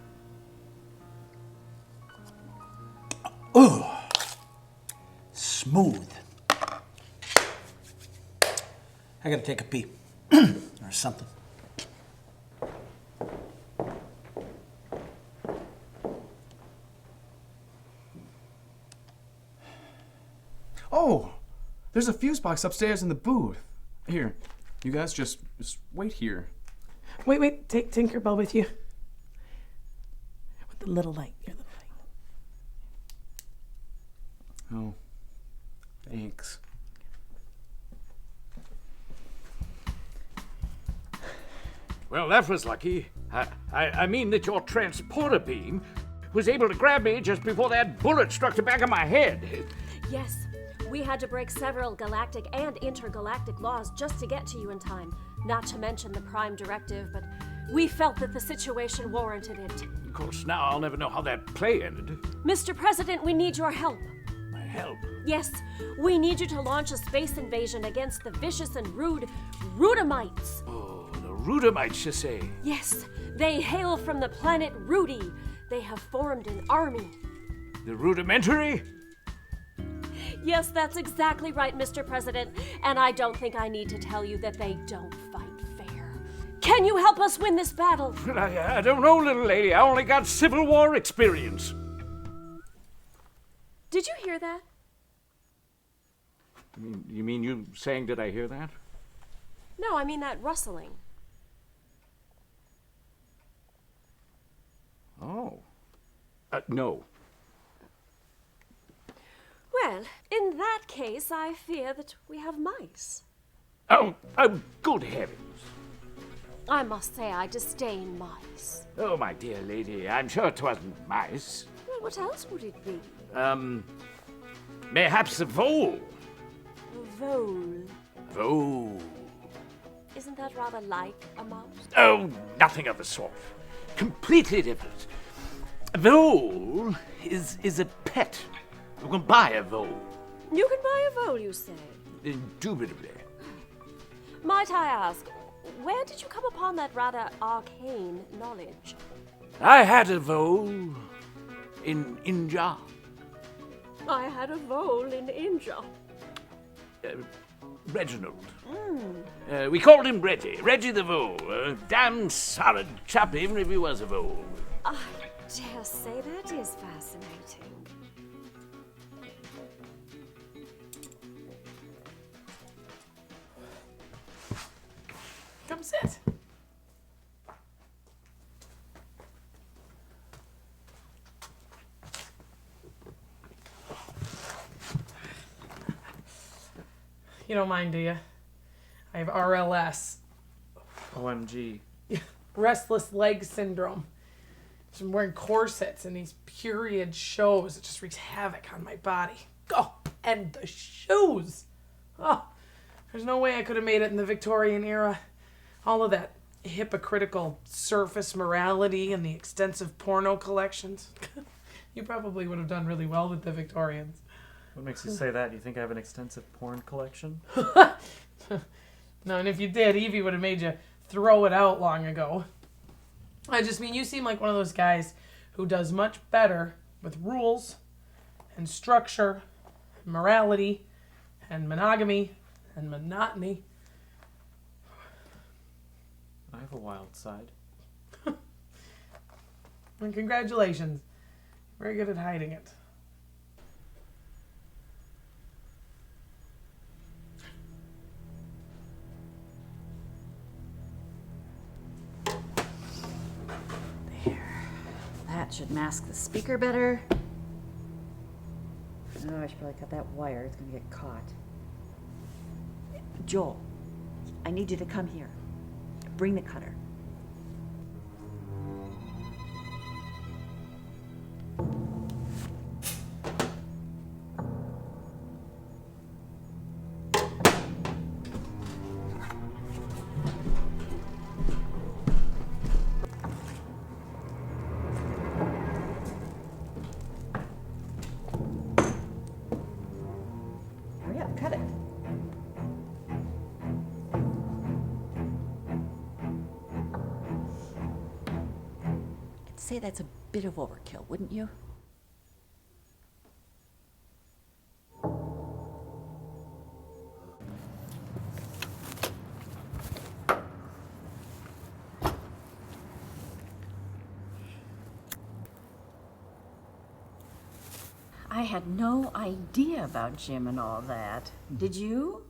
Ooh, smooth. I gotta take a pee or something. Oh, there's a fuse box upstairs in the booth. Here, you guys just wait here. Wait, take Tinkerbell with you. With the little light, your little light. Oh, thanks. Well, that was lucky. I mean that your transporter beam was able to grab me just before that bullet struck the back of my head. Yes, we had to break several galactic and intergalactic laws just to get to you in time. Not to mention the Prime Directive, but we felt that the situation warranted it. Of course, now I'll never know how that play ended. Mr. President, we need your help. My help? Yes, we need you to launch a space invasion against the vicious and rude Rudamites. Oh, the Rudamites, you say? Yes, they hail from the planet Rudy. They have formed an army. The rudimentary? Yes, that's exactly right, Mr. President. And I don't think I need to tell you that they don't fight fair. Can you help us win this battle? I don't know, little lady. I only got Civil War experience. Did you hear that? You mean you saying, did I hear that? No, I mean that rustling. Oh. No. Well, in that case, I fear that we have mice. Oh, good heavens. I must say I disdain mice. Oh, my dear lady, I'm sure it wasn't mice. Well, what else would it be? Mayhaps a vole. Vole. Vole. Isn't that rather like a mouse? Oh, nothing of the sort. Completely different. A vole is a pet. You can buy a vole. You can buy a vole, you say? Indubitably. Might I ask, where did you come upon that rather arcane knowledge? I had a vole in India. I had a vole in India. Reginald. We called him Reggie. Reggie the Vole. A damn solid chap, even if he was a vole. I dare say that is fascinating. Come sit. You don't mind, do you? I have RLS. OMG. Restless leg syndrome. So I'm wearing corsets in these period shows. It just wreaks havoc on my body. Oh, and the shoes. Oh, there's no way I could have made it in the Victorian era. All of that hypocritical surface morality and the extensive porno collections. You probably would have done really well with the Victorians. What makes you say that? You think I have an extensive porn collection? No, and if you did, Evie would have made you throw it out long ago. I just mean, you seem like one of those guys who does much better with rules and structure, and morality, and monogamy, and monotony. I have a wild side. And congratulations. Very good at hiding it. That should mask the speaker better. Oh, I should probably cut that wire. It's gonna get caught. Joel, I need you to come here. Bring the cutter. Hurry up, cut it. I'd say that's a bit of overkill, wouldn't you? I had no idea about Jim and all that. Did you?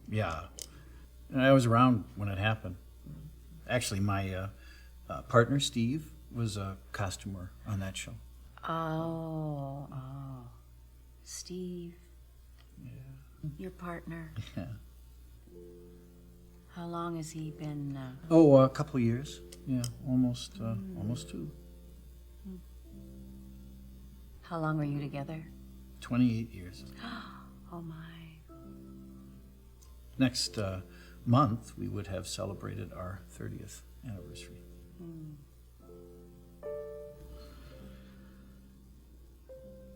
Yeah. And I was around when it happened. Actually, my partner, Steve, was a costumer on that show. Oh. Steve. Yeah. Your partner. Yeah. How long has he been? Oh, a couple of years. Yeah, almost 2. How long were you together? 28 years. Oh my. Next month, we would have celebrated our 30th anniversary.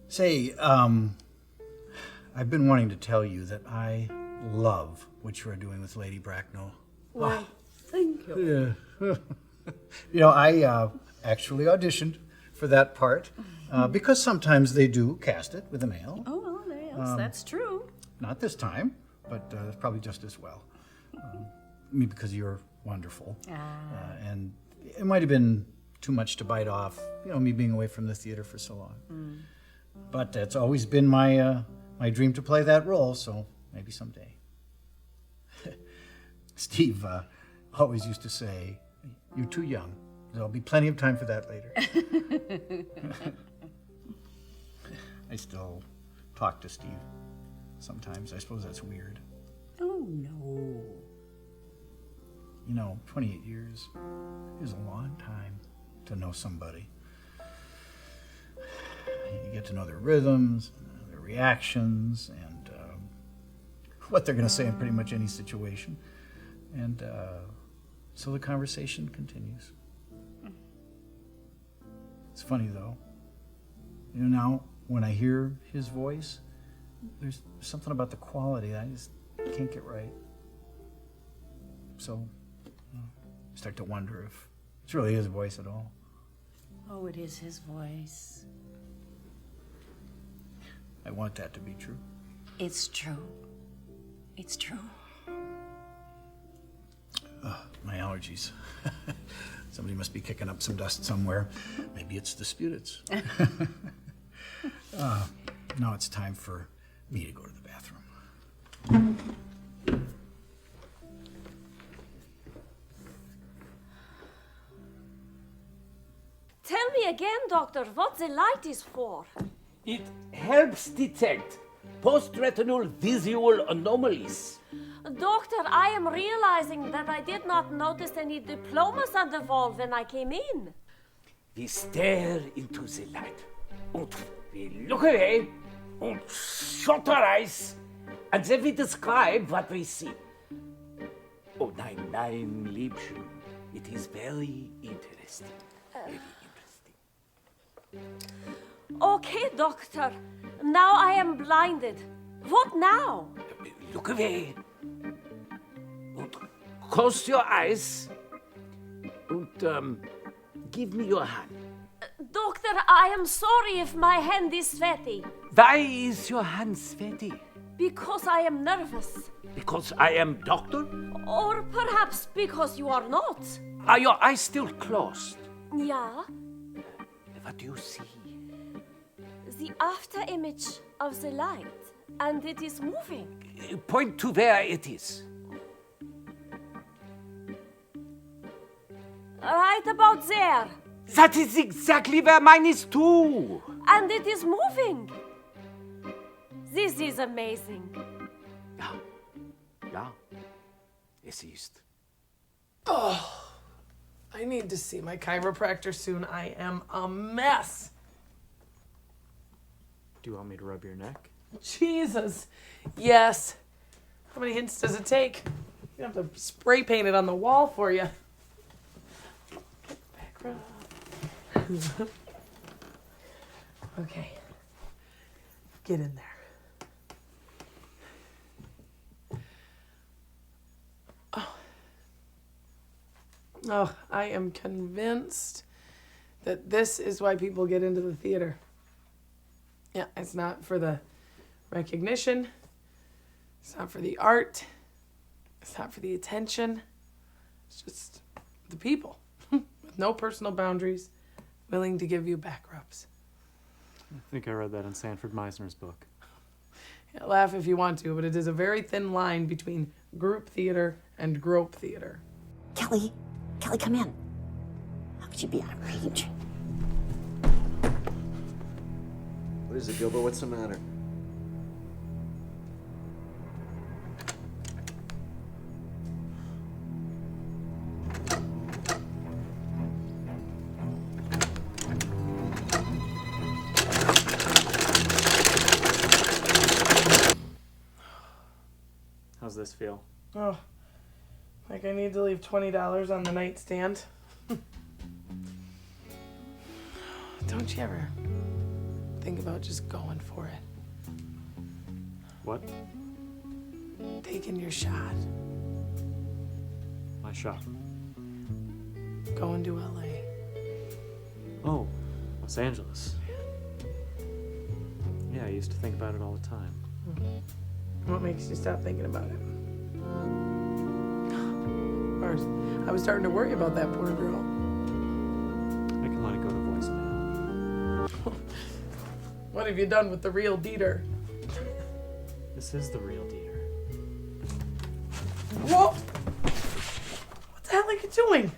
Say, I've been wanting to tell you that I love what you are doing with Lady Bracknell. Why, thank you. Yeah. You know, I actually auditioned for that part because sometimes they do cast it with a male. Oh, well, yes, that's true. Not this time, but probably just as well. Me, because you're wonderful. And it might have been too much to bite off, you know, me being away from the theater for so long. But it's always been my dream to play that role, so maybe someday. Steve always used to say, "You're too young. There'll be plenty of time for that later." I still talk to Steve sometimes. I suppose that's weird. Oh, no. You know, 28 years is a long time to know somebody. You get to know their rhythms, their reactions, and what they're going to say in pretty much any situation. And so the conversation continues. It's funny, though. You know, now when I hear his voice, there's something about the quality that I just can't get right. So I start to wonder if it's really his voice at all. Oh, it is his voice. I want that to be true. It's true. It's true. My allergies. Somebody must be kicking up some dust somewhere. Maybe it's the spirits. Now it's time for me to go to the bathroom. Tell me again, Doctor, what the light is for. It helps detect post-retinal visual anomalies. Doctor, I am realizing that I did not notice any diplomas on the wall when I came in. We stare into the light, and we look away, and shut our eyes, and then we describe what we see. Oh, nein, Liebchen, it is very interesting. Very interesting. Okay, Doctor. Now I am blinded. What now? Look away. And close your eyes. And give me your hand. Doctor, I am sorry if my hand is sweaty. Why is your hand sweaty? Because I am nervous. Because I am doctor? Or perhaps because you are not. Are your eyes still closed? Yeah, What do you see? the after image of the light. And it is moving. Point to where it is. Right about there. That is exactly where mine is too. And it is moving. This is amazing. Ja, es ist. Oh, I need to see my chiropractor soon. I am a mess. Do you want me to rub your neck? Jesus. Yes. How many hints does it take? You have to spray paint it on the wall for you. Back rub. Okay. Get in there. Oh, I am convinced that this is why people get into the theater. Yeah, it's not for the recognition. It's not for the art. It's not for the attention. It's just the people with no personal boundaries, willing to give you back rubs. I think I read that in Sanford Meisner's book. Yeah, laugh if you want to, but it is a very thin line between group theater and grope theater. Kelly, come in. How could you be outraged? What is it, Gilbert? What's the matter? How's this feel? Oh, like I need to leave $20 on the nightstand. Don't you ever think about just going for it? What? Taking your shot. My shot. Going to LA. Oh, Los Angeles. Yeah, I used to think about it all the time. What makes you stop thinking about it? I was starting to worry about that poor girl. I can let it go to voicemail. What have you done with the real Dieter? This is the real Dieter. Whoa! What the hell are you doing?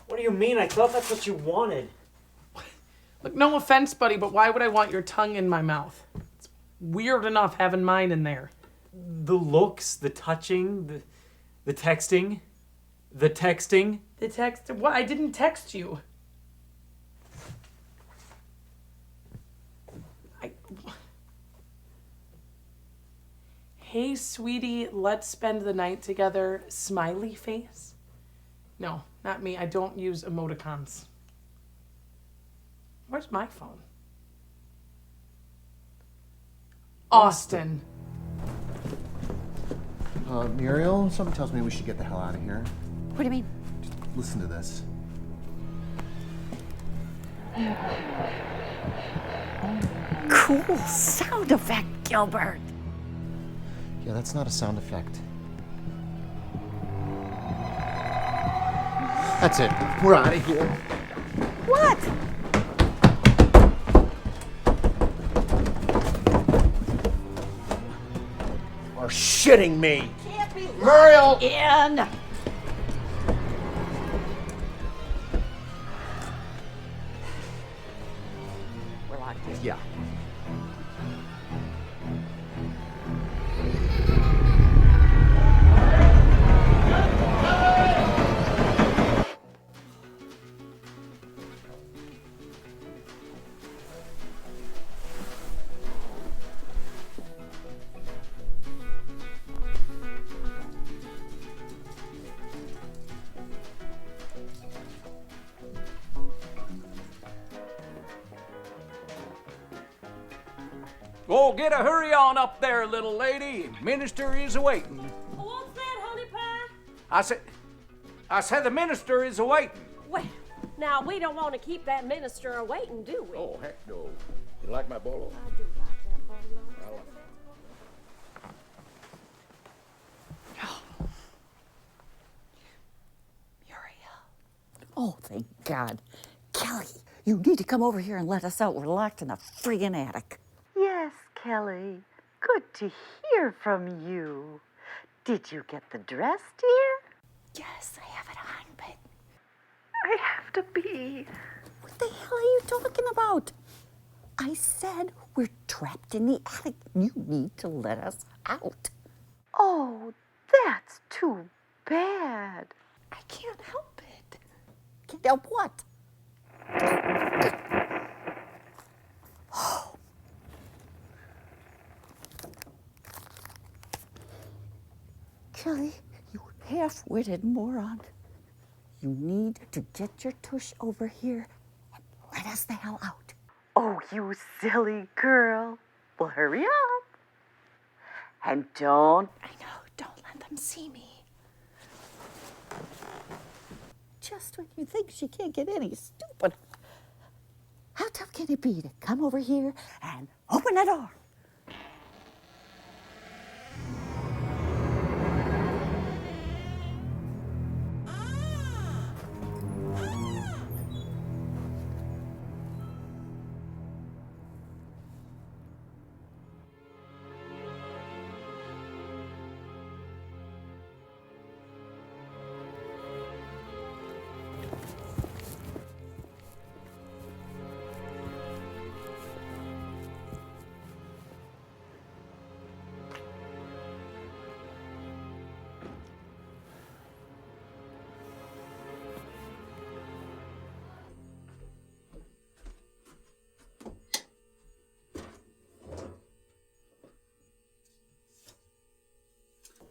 What do you mean? I thought that's what you wanted. Look, no offense, buddy, but why would I want your tongue in my mouth? It's weird enough having mine in there. The looks, the touching, the texting. The texting. The text? What? I didn't text you. Hey, sweetie, let's spend the night together. Smiley face? No, not me. I don't use emoticons. Where's my phone? Austin. Muriel, something tells me we should get the hell out of here. What do you mean? Just listen to this. Cool sound effect, Gilbert. Yeah, that's not a sound effect. That's it. We're out of here. What? You're shitting me. Can't be Muriel! in. We're locked in. Yeah. Oh, get a hurry on up there, little lady. Minister is awaiting. What's that, honey pie? I said the minister is awaiting. Well, now we don't want to keep that minister waiting, do we? Oh, heck no. You like my bolo? I do like that bolo. Oh, thank God. Kelly, you need to come over here and let us out. We're locked in the friggin' attic. Yes, Kelly. Good to hear from you. Did you get the dress, dear? Yes, I have it on, but I have to pee. what the hell are you talking about? I said we're trapped in the attic. You need to let us out. Oh, that's too bad. I can't help it. Can't help what? Kelly, you half-witted moron. You need to get your tush over here and let us the hell out. Oh, you silly girl. Well, hurry up. And don't... I know, don't let them see me. Just when you think she can't get any stupid. How tough can it be to come over here and open the door?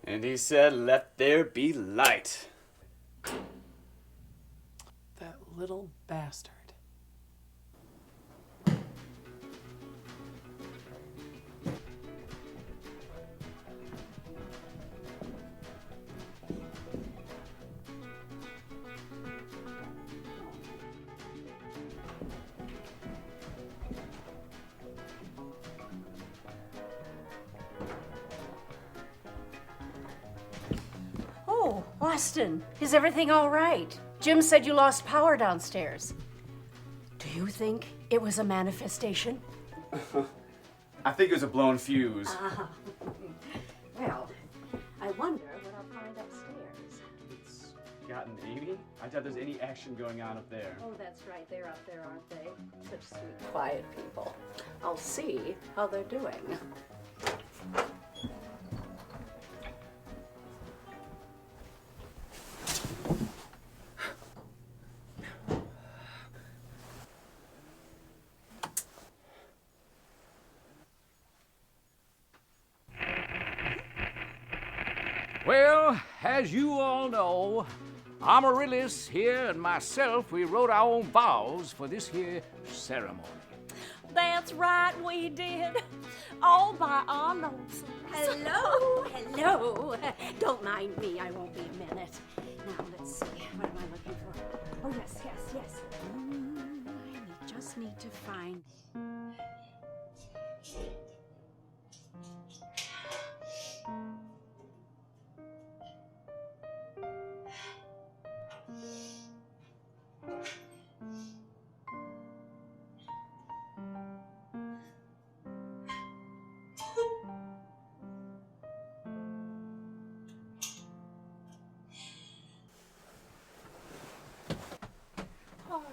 And he said, "Let there be light." That little bastard. Oh, Austin, is everything all right? Jim said you lost power downstairs. Do you think it was a manifestation? I think it was a blown fuse. Well, I wonder what I'll find upstairs. It's gotten Amy? I doubt there's any action going on up there. Oh, that's right. They're up there, aren't they? Such sweet, quiet people. I'll see how they're doing. Well, as you all know, Amaryllis here and myself, we wrote our own vows for this here ceremony. That's right, we did. All by our lonesome. Hello, hello. Don't mind me, I won't be a minute. Now, let's see, what am I looking for? Oh, yes, yes, yes. I just need to find...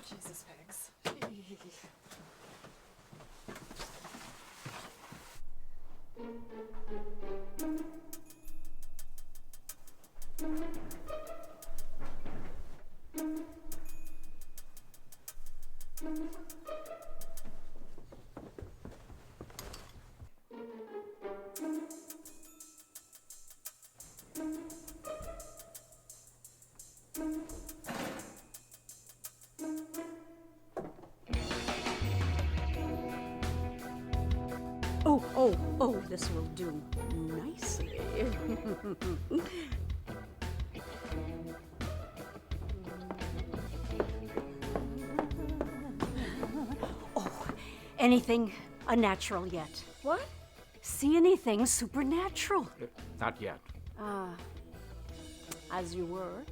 Jesus, Pegs. Oh, this will do nicely. Anything unnatural yet? What? See anything supernatural? Not yet. As you were.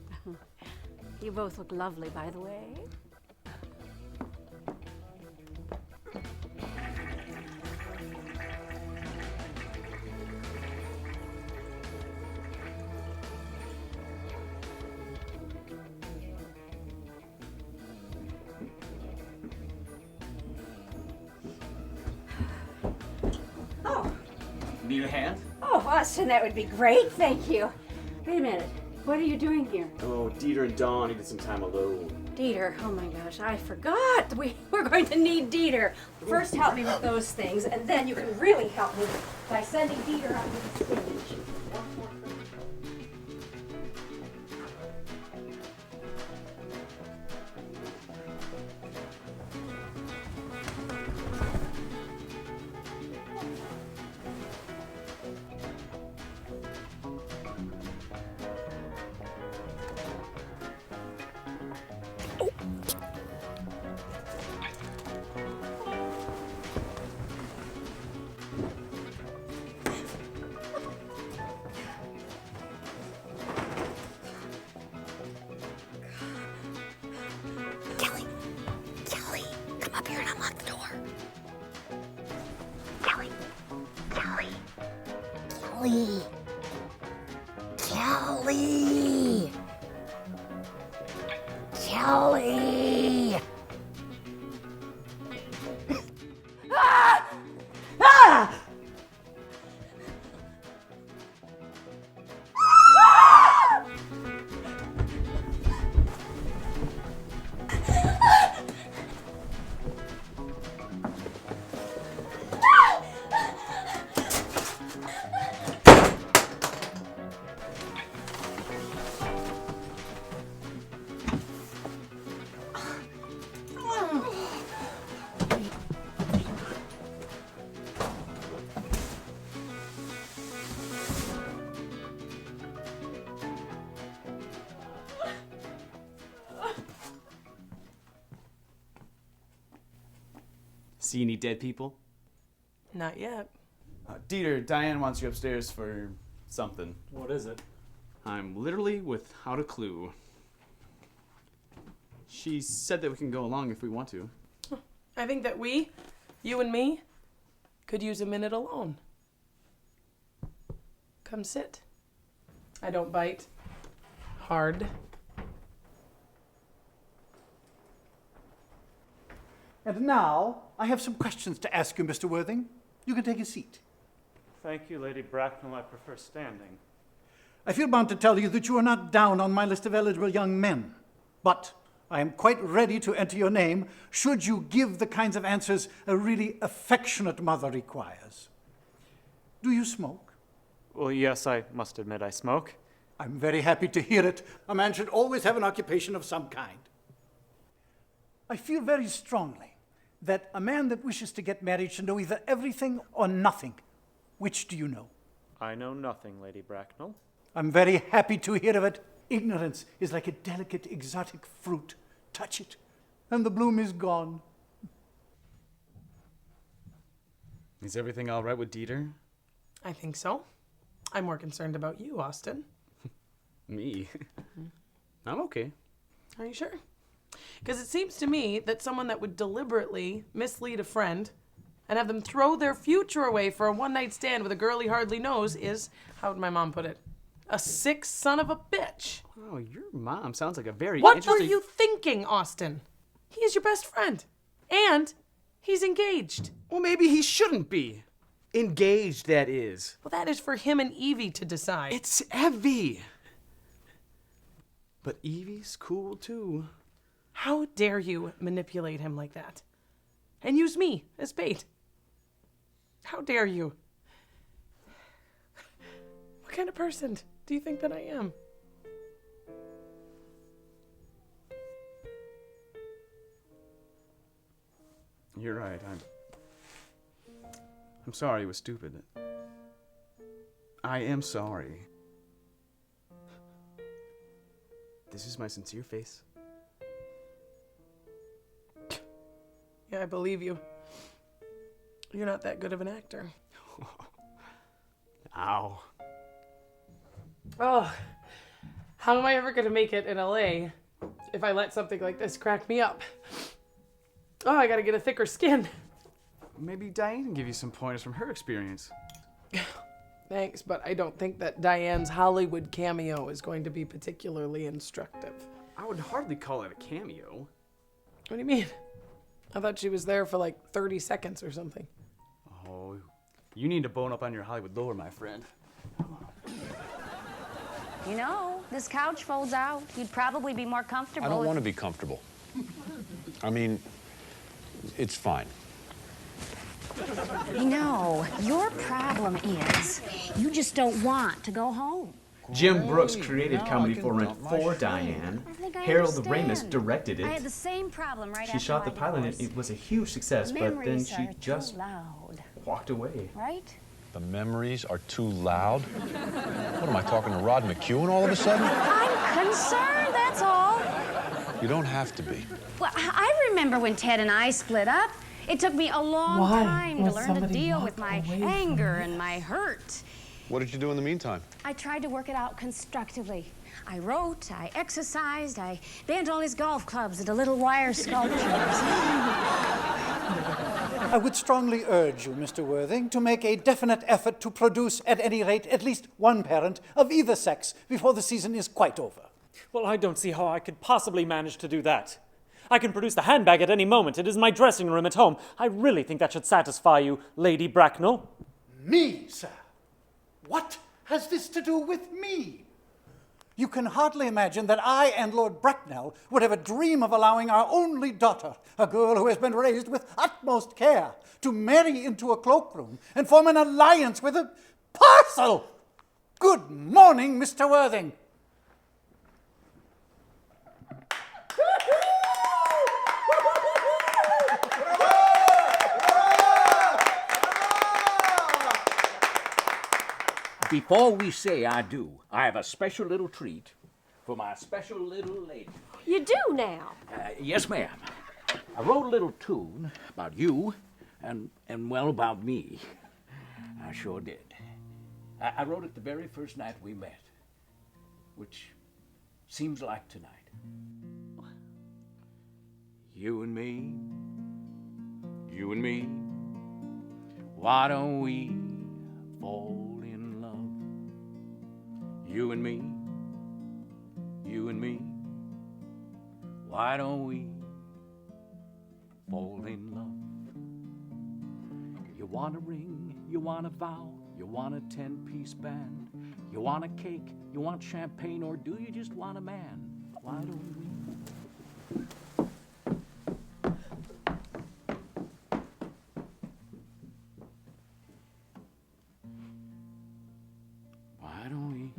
You both look lovely, by the way. Need a hand? Oh, Austin, that would be great. Thank you. Wait a minute. What are you doing here? Oh, Dieter and Dawn needed some time alone. Dieter. Oh my gosh, I forgot. We're going to need Dieter. First, help me with those things, and then you can really help me by sending Dieter out to the stage. Kelly! Kelly! Kelly! Ah! Ah! See any dead people? Not yet. Dieter, Diane wants you upstairs for something. What is it? I'm literally without a clue. She said that we can go along if we want to. I think that we, you and me, could use a minute alone. Come sit. I don't bite. Hard. And now, I have some questions to ask you, Mr. Worthing. You can take a seat. Thank you, Lady Bracknell. I prefer standing. I feel bound to tell you that you are not down on my list of eligible young men. But I am quite ready to enter your name should you give the kinds of answers a really affectionate mother requires. Do you smoke? Well, yes, I must admit I smoke. I'm very happy to hear it. A man should always have an occupation of some kind. I feel very strongly that a man that wishes to get married should know either everything or nothing. Which do you know? I know nothing, Lady Bracknell. I'm very happy to hear of it. Ignorance is like a delicate, exotic fruit. Touch it, and the bloom is gone. Is everything all right with Dieter? I think so. I'm more concerned about you, Austin. Me? I'm okay. Are you sure? Because it seems to me that someone that would deliberately mislead a friend and have them throw their future away for a one-night stand with a girl he hardly knows is, how would my mom put it, a sick son of a bitch. Oh, your mom sounds like a very What interesting... were you thinking, Austin? He is your best friend. And he's engaged. Well, maybe he shouldn't be. Engaged, that is. Well, that is for him and Evie to decide. It's Evie. But Evie's cool, too. How dare you manipulate him like that? And use me as bait. How dare you? What kind of person do you think that I am? You're right. I'm sorry it was stupid. I am sorry. This is my sincere face. Yeah, I believe you. You're not that good of an actor. Ow. Oh, how am I ever going to make it in LA if I let something like this crack me up? Oh, I got to get a thicker skin. Maybe Diane can give you some pointers from her experience. Thanks, but I don't think that Diane's Hollywood cameo is going to be particularly instructive. I would hardly call it a cameo. What do you mean? I thought she was there for like 30 seconds or something. Oh, you need to bone up on your Hollywood lore, my friend. You know, this couch folds out. You'd probably be more comfortable. I don't want to be comfortable. I mean, it's fine. You know, your problem is you just don't want to go home. Jim Brooks created Comedy for Rent for Diane. Harold Ramis directed it. I had the same problem right She after shot my the pilot and it was a huge success, but then Memories she are just too loud, walked away. right? The memories are too loud. What am I talking to Rod McEwen all of a sudden? I'm concerned, that's all. You don't have to be. Well, I remember when Ted and I split up. It took me a long time to learn to deal with my anger and my hurt. What did you do in the meantime? I tried to work it out constructively. I wrote, I exercised, I bent all his golf clubs into little wire sculptures. I would strongly urge you, Mr. Worthing, to make a definite effort to produce, at any rate, at least one parent of either sex before the season is quite over. Well, I don't see how I could possibly manage to do that. I can produce the handbag at any moment. It is my dressing room at home. I really think that should satisfy you, Lady Bracknell. Me, sir? What has this to do with me? You can hardly imagine that I and Lord Bracknell would ever dream of allowing our only daughter, a girl who has been raised with utmost care, to marry into a cloakroom and form an alliance with a parcel. Good morning, Mr. Worthing. Before we say adieu, I have a special little treat for my special little lady. You do now? Yes, ma'am. I wrote a little tune about you and well, about me. I sure did. I wrote it the very first night we met, which seems like tonight. You and me, why don't we fall in love? You and me, why don't we fall in love? You want a ring, you want a vow, you want a 10-piece band, you want a cake, you want champagne, or do you just want a man? Why don't we? Why don't we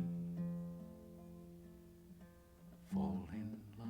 fall in love?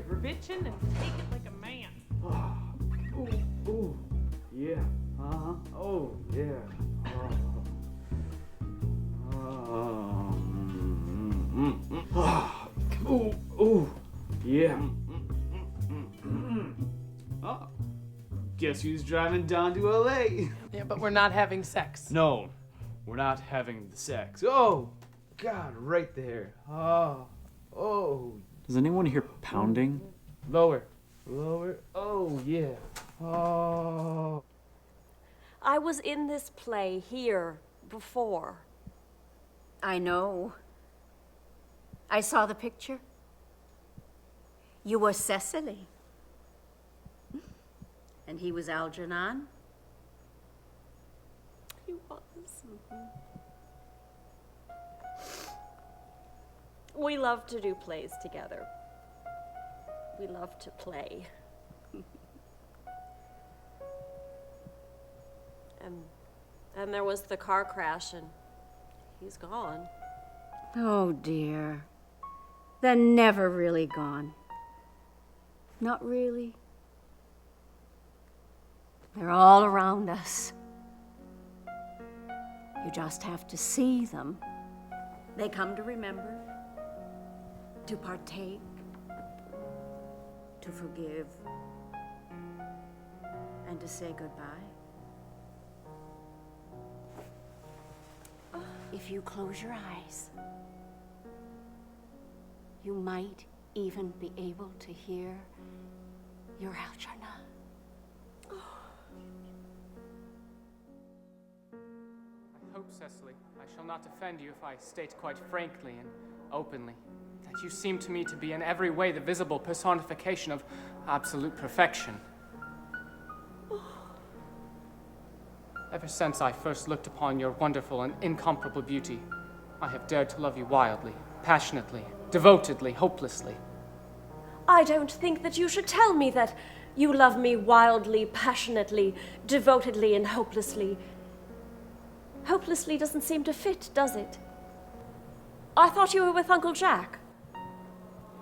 bitching and take it like a man. Ooh, ooh, yeah, oh, yeah. Ooh, ooh, yeah. Oh, guess who's driving down to LA? Yeah, but we're not having sex. No, we're not having the sex. Oh, God, right there. Oh. Does anyone hear pounding? Lower. Oh, yeah. Oh. I was in this play here before. I know. I saw the picture. You were Cecily. And he was Algernon. He was. We love to do plays together. We love to play. And there was the car crash, and he's gone. Oh, dear. They're never really gone. Not really. They're all around us. You just have to see them. They come to remember, to partake, to forgive, and to say goodbye. If you close your eyes, you might even be able to hear your Algernon. I hope, Cecily, I shall not offend you if I state quite frankly and openly that you seem to me to be in every way the visible personification of absolute perfection. Ever since I first looked upon your wonderful and incomparable beauty, I have dared to love you wildly, passionately, devotedly, hopelessly. I don't think that you should tell me that you love me wildly, passionately, devotedly, and hopelessly. Hopelessly doesn't seem to fit, does it? I thought you were with Uncle Jack.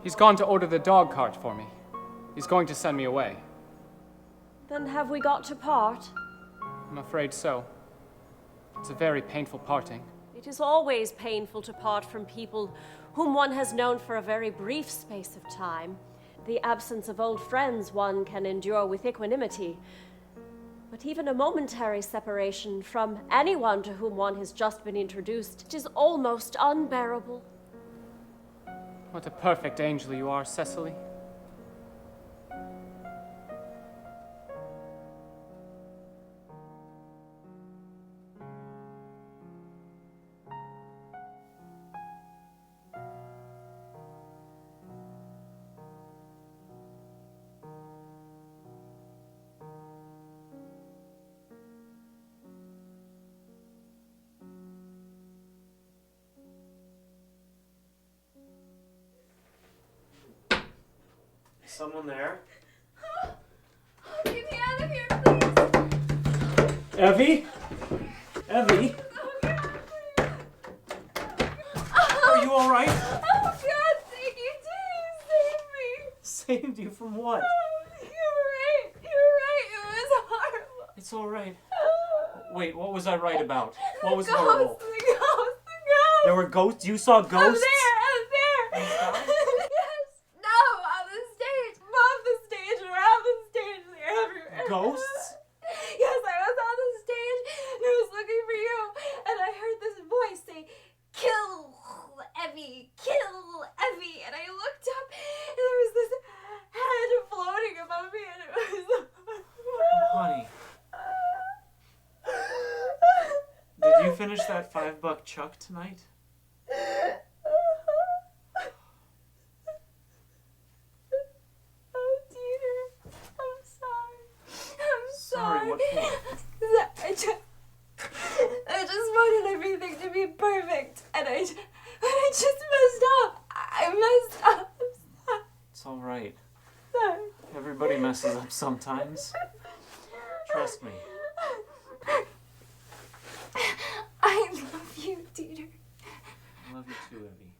He's gone to order the dog cart for me. He's going to send me away. Then have we got to part? I'm afraid so. It's a very painful parting. It is always painful to part from people whom one has known for a very brief space of time. The absence of old friends one can endure with equanimity. But even a momentary separation from anyone to whom one has just been introduced is almost unbearable. What a perfect angel you are, Cecily. Someone there? Get me out of here, please. Evie? Evie? Are you alright? Oh, God's sake, you did! Saved you from what? You're right. It was horrible. It's alright. Wait, what was I right about? What was The horrible? ghost, the ghost. There were ghosts? You saw ghosts? Out there. Yes. No, on the stage. Above the stage, around the stage, everywhere. Ghosts? Yes, I was on the stage and I was looking for you, and I heard this voice say, "Kill Evie, kill Evie," and I looked up and there was this head floating above me, and it was. Oh, honey. Did you finish that $5 Chuck tonight? Oh, dear. I'm sorry. Sorry, what for? I just wanted everything to be perfect, and I just messed up. I messed up. I'm sorry. It's alright. Sorry. Everybody messes up sometimes. Trust me. I love you, Dieter. I love you too, Evie.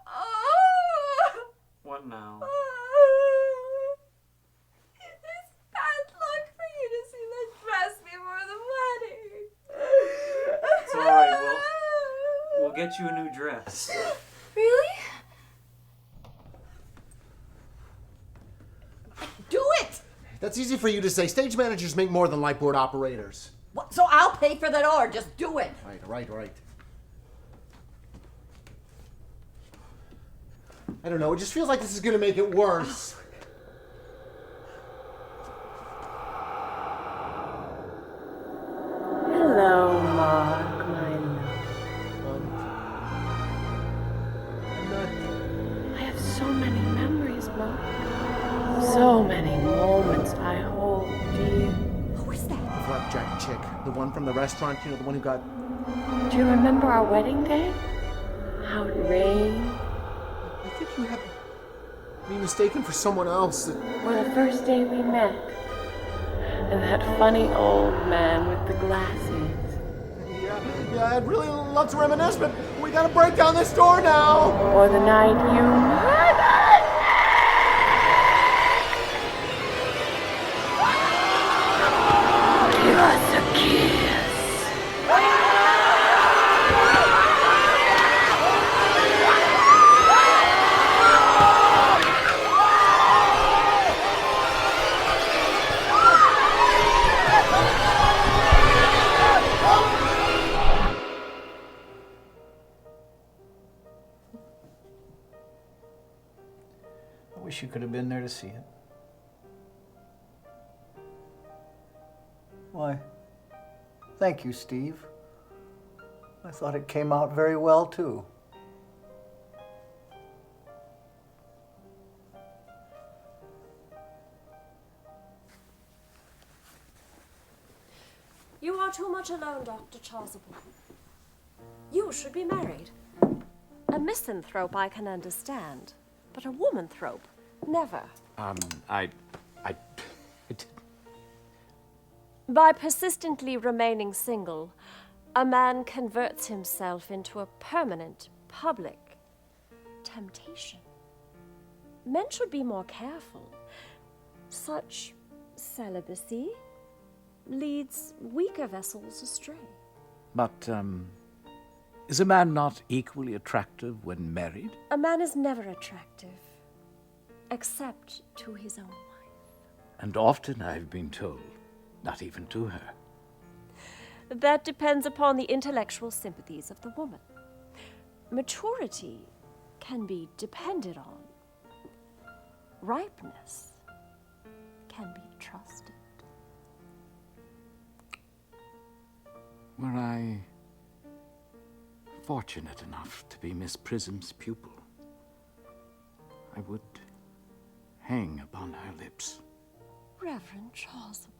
Oh. What? What now? It's bad luck for you to see the dress before the wedding. It's all right. We'll get you a new dress. Really? Do it! That's easy for you to say. Stage managers make more than light board operators. What? So I'll pay for the door. Just do it. Right. I don't know. It just feels like this is going to make it worse. Hello, Mark, my love. I have so many memories, Mark. So many moments I hold dear. Who is that? The flapjack chick. The one from the restaurant, you know, the one who got... Do you remember our wedding day? How it rained? I think you have me mistaken for someone else. Or the first day we met. And that funny old man with the glasses. Yeah, I'd really love to reminisce, but we gotta break down this door now. Or the night you murdered. Give us a kiss. I wish you could have been there to see it. Why, thank you, Steve. I thought it came out very well, too. You are too much alone, Dr. Chasuble. You should be married. A misanthrope I can understand, but a womanthrope, never. By persistently remaining single, a man converts himself into a permanent public temptation. Men should be more careful. Such celibacy leads weaker vessels astray. But, is a man not equally attractive when married? A man is never attractive, except to his own wife. And often I've been told, not even to her. That depends upon the intellectual sympathies of the woman. Maturity can be depended on. Ripeness can be trusted. Were I fortunate enough to be Miss Prism's pupil, I would hang upon her lips. Reverend Chasuble.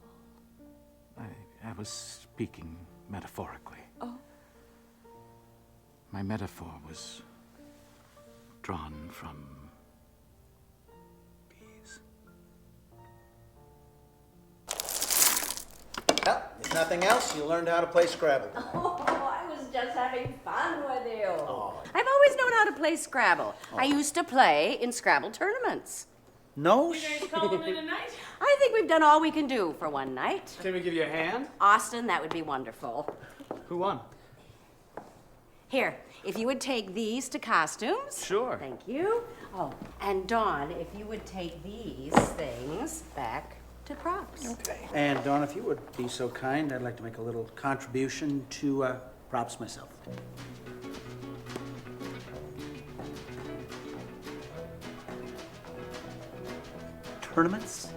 I was speaking metaphorically. Oh. My metaphor was drawn from bees. Well, if nothing else, you learned how to play Scrabble. Oh, I was just having fun with you. I've always known how to play Scrabble. I used to play in Scrabble tournaments. No? Calling it a night? I think we've done all we can do for one night. Can we give you a hand? Austin, that would be wonderful. Who won? Here, if you would take these to costumes. Sure. Thank you. Oh, and Dawn, if you would take these things back to props. Okay. And Dawn, if you would be so kind, I'd like to make a little contribution to props myself. Tournaments?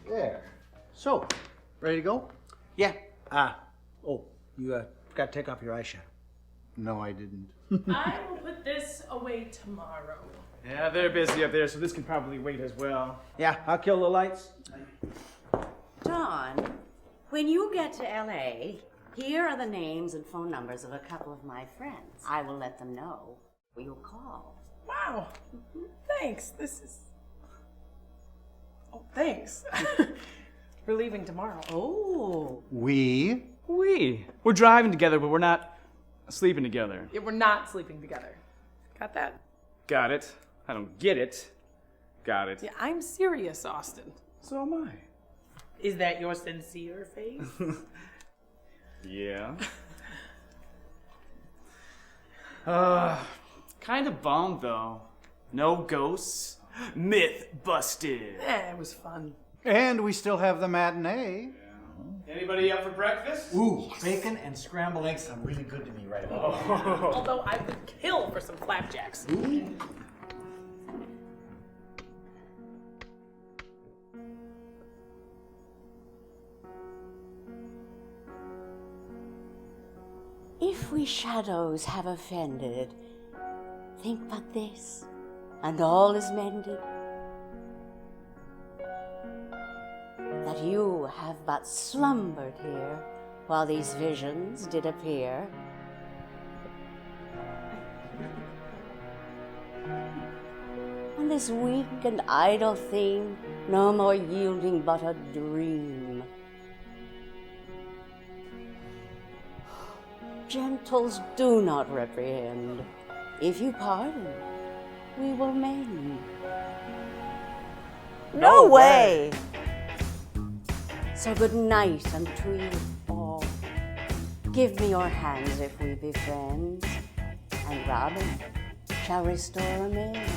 There. So, ready to go? Yeah. Oh, you forgot to take off your eyeshadow. No, I didn't. I will put this away tomorrow. Yeah, they're busy up there, so this can probably wait as well. Yeah, I'll kill the lights. Don, when you get to LA, here are the names and phone numbers of a couple of my friends. I will let them know. You'll call. Wow. Thanks. This is. Oh, thanks. We're leaving tomorrow. Oh. We? We're driving together, but we're not sleeping together. Yeah, we're not sleeping together. Got that? Got it. I don't get it. Got it. Yeah, I'm serious, Austin. So am I. Is that your sincere face? Yeah. Kind of bummed though. No ghosts. Myth busted. It was fun. And we still have the matinee. Anybody up for breakfast? Ooh, bacon and scrambled eggs sound really good to me right about now. Although I would kill for some flapjacks. If we shadows have offended, think but this, and all is mended. That you have but slumbered here, while these visions did appear. And this weak and idle thing, no more yielding but a dream. Gentles, do not reprehend. If you pardon, we will mend. No way! So good night unto you all. Give me your hands if we be friends, and Robin shall restore amends.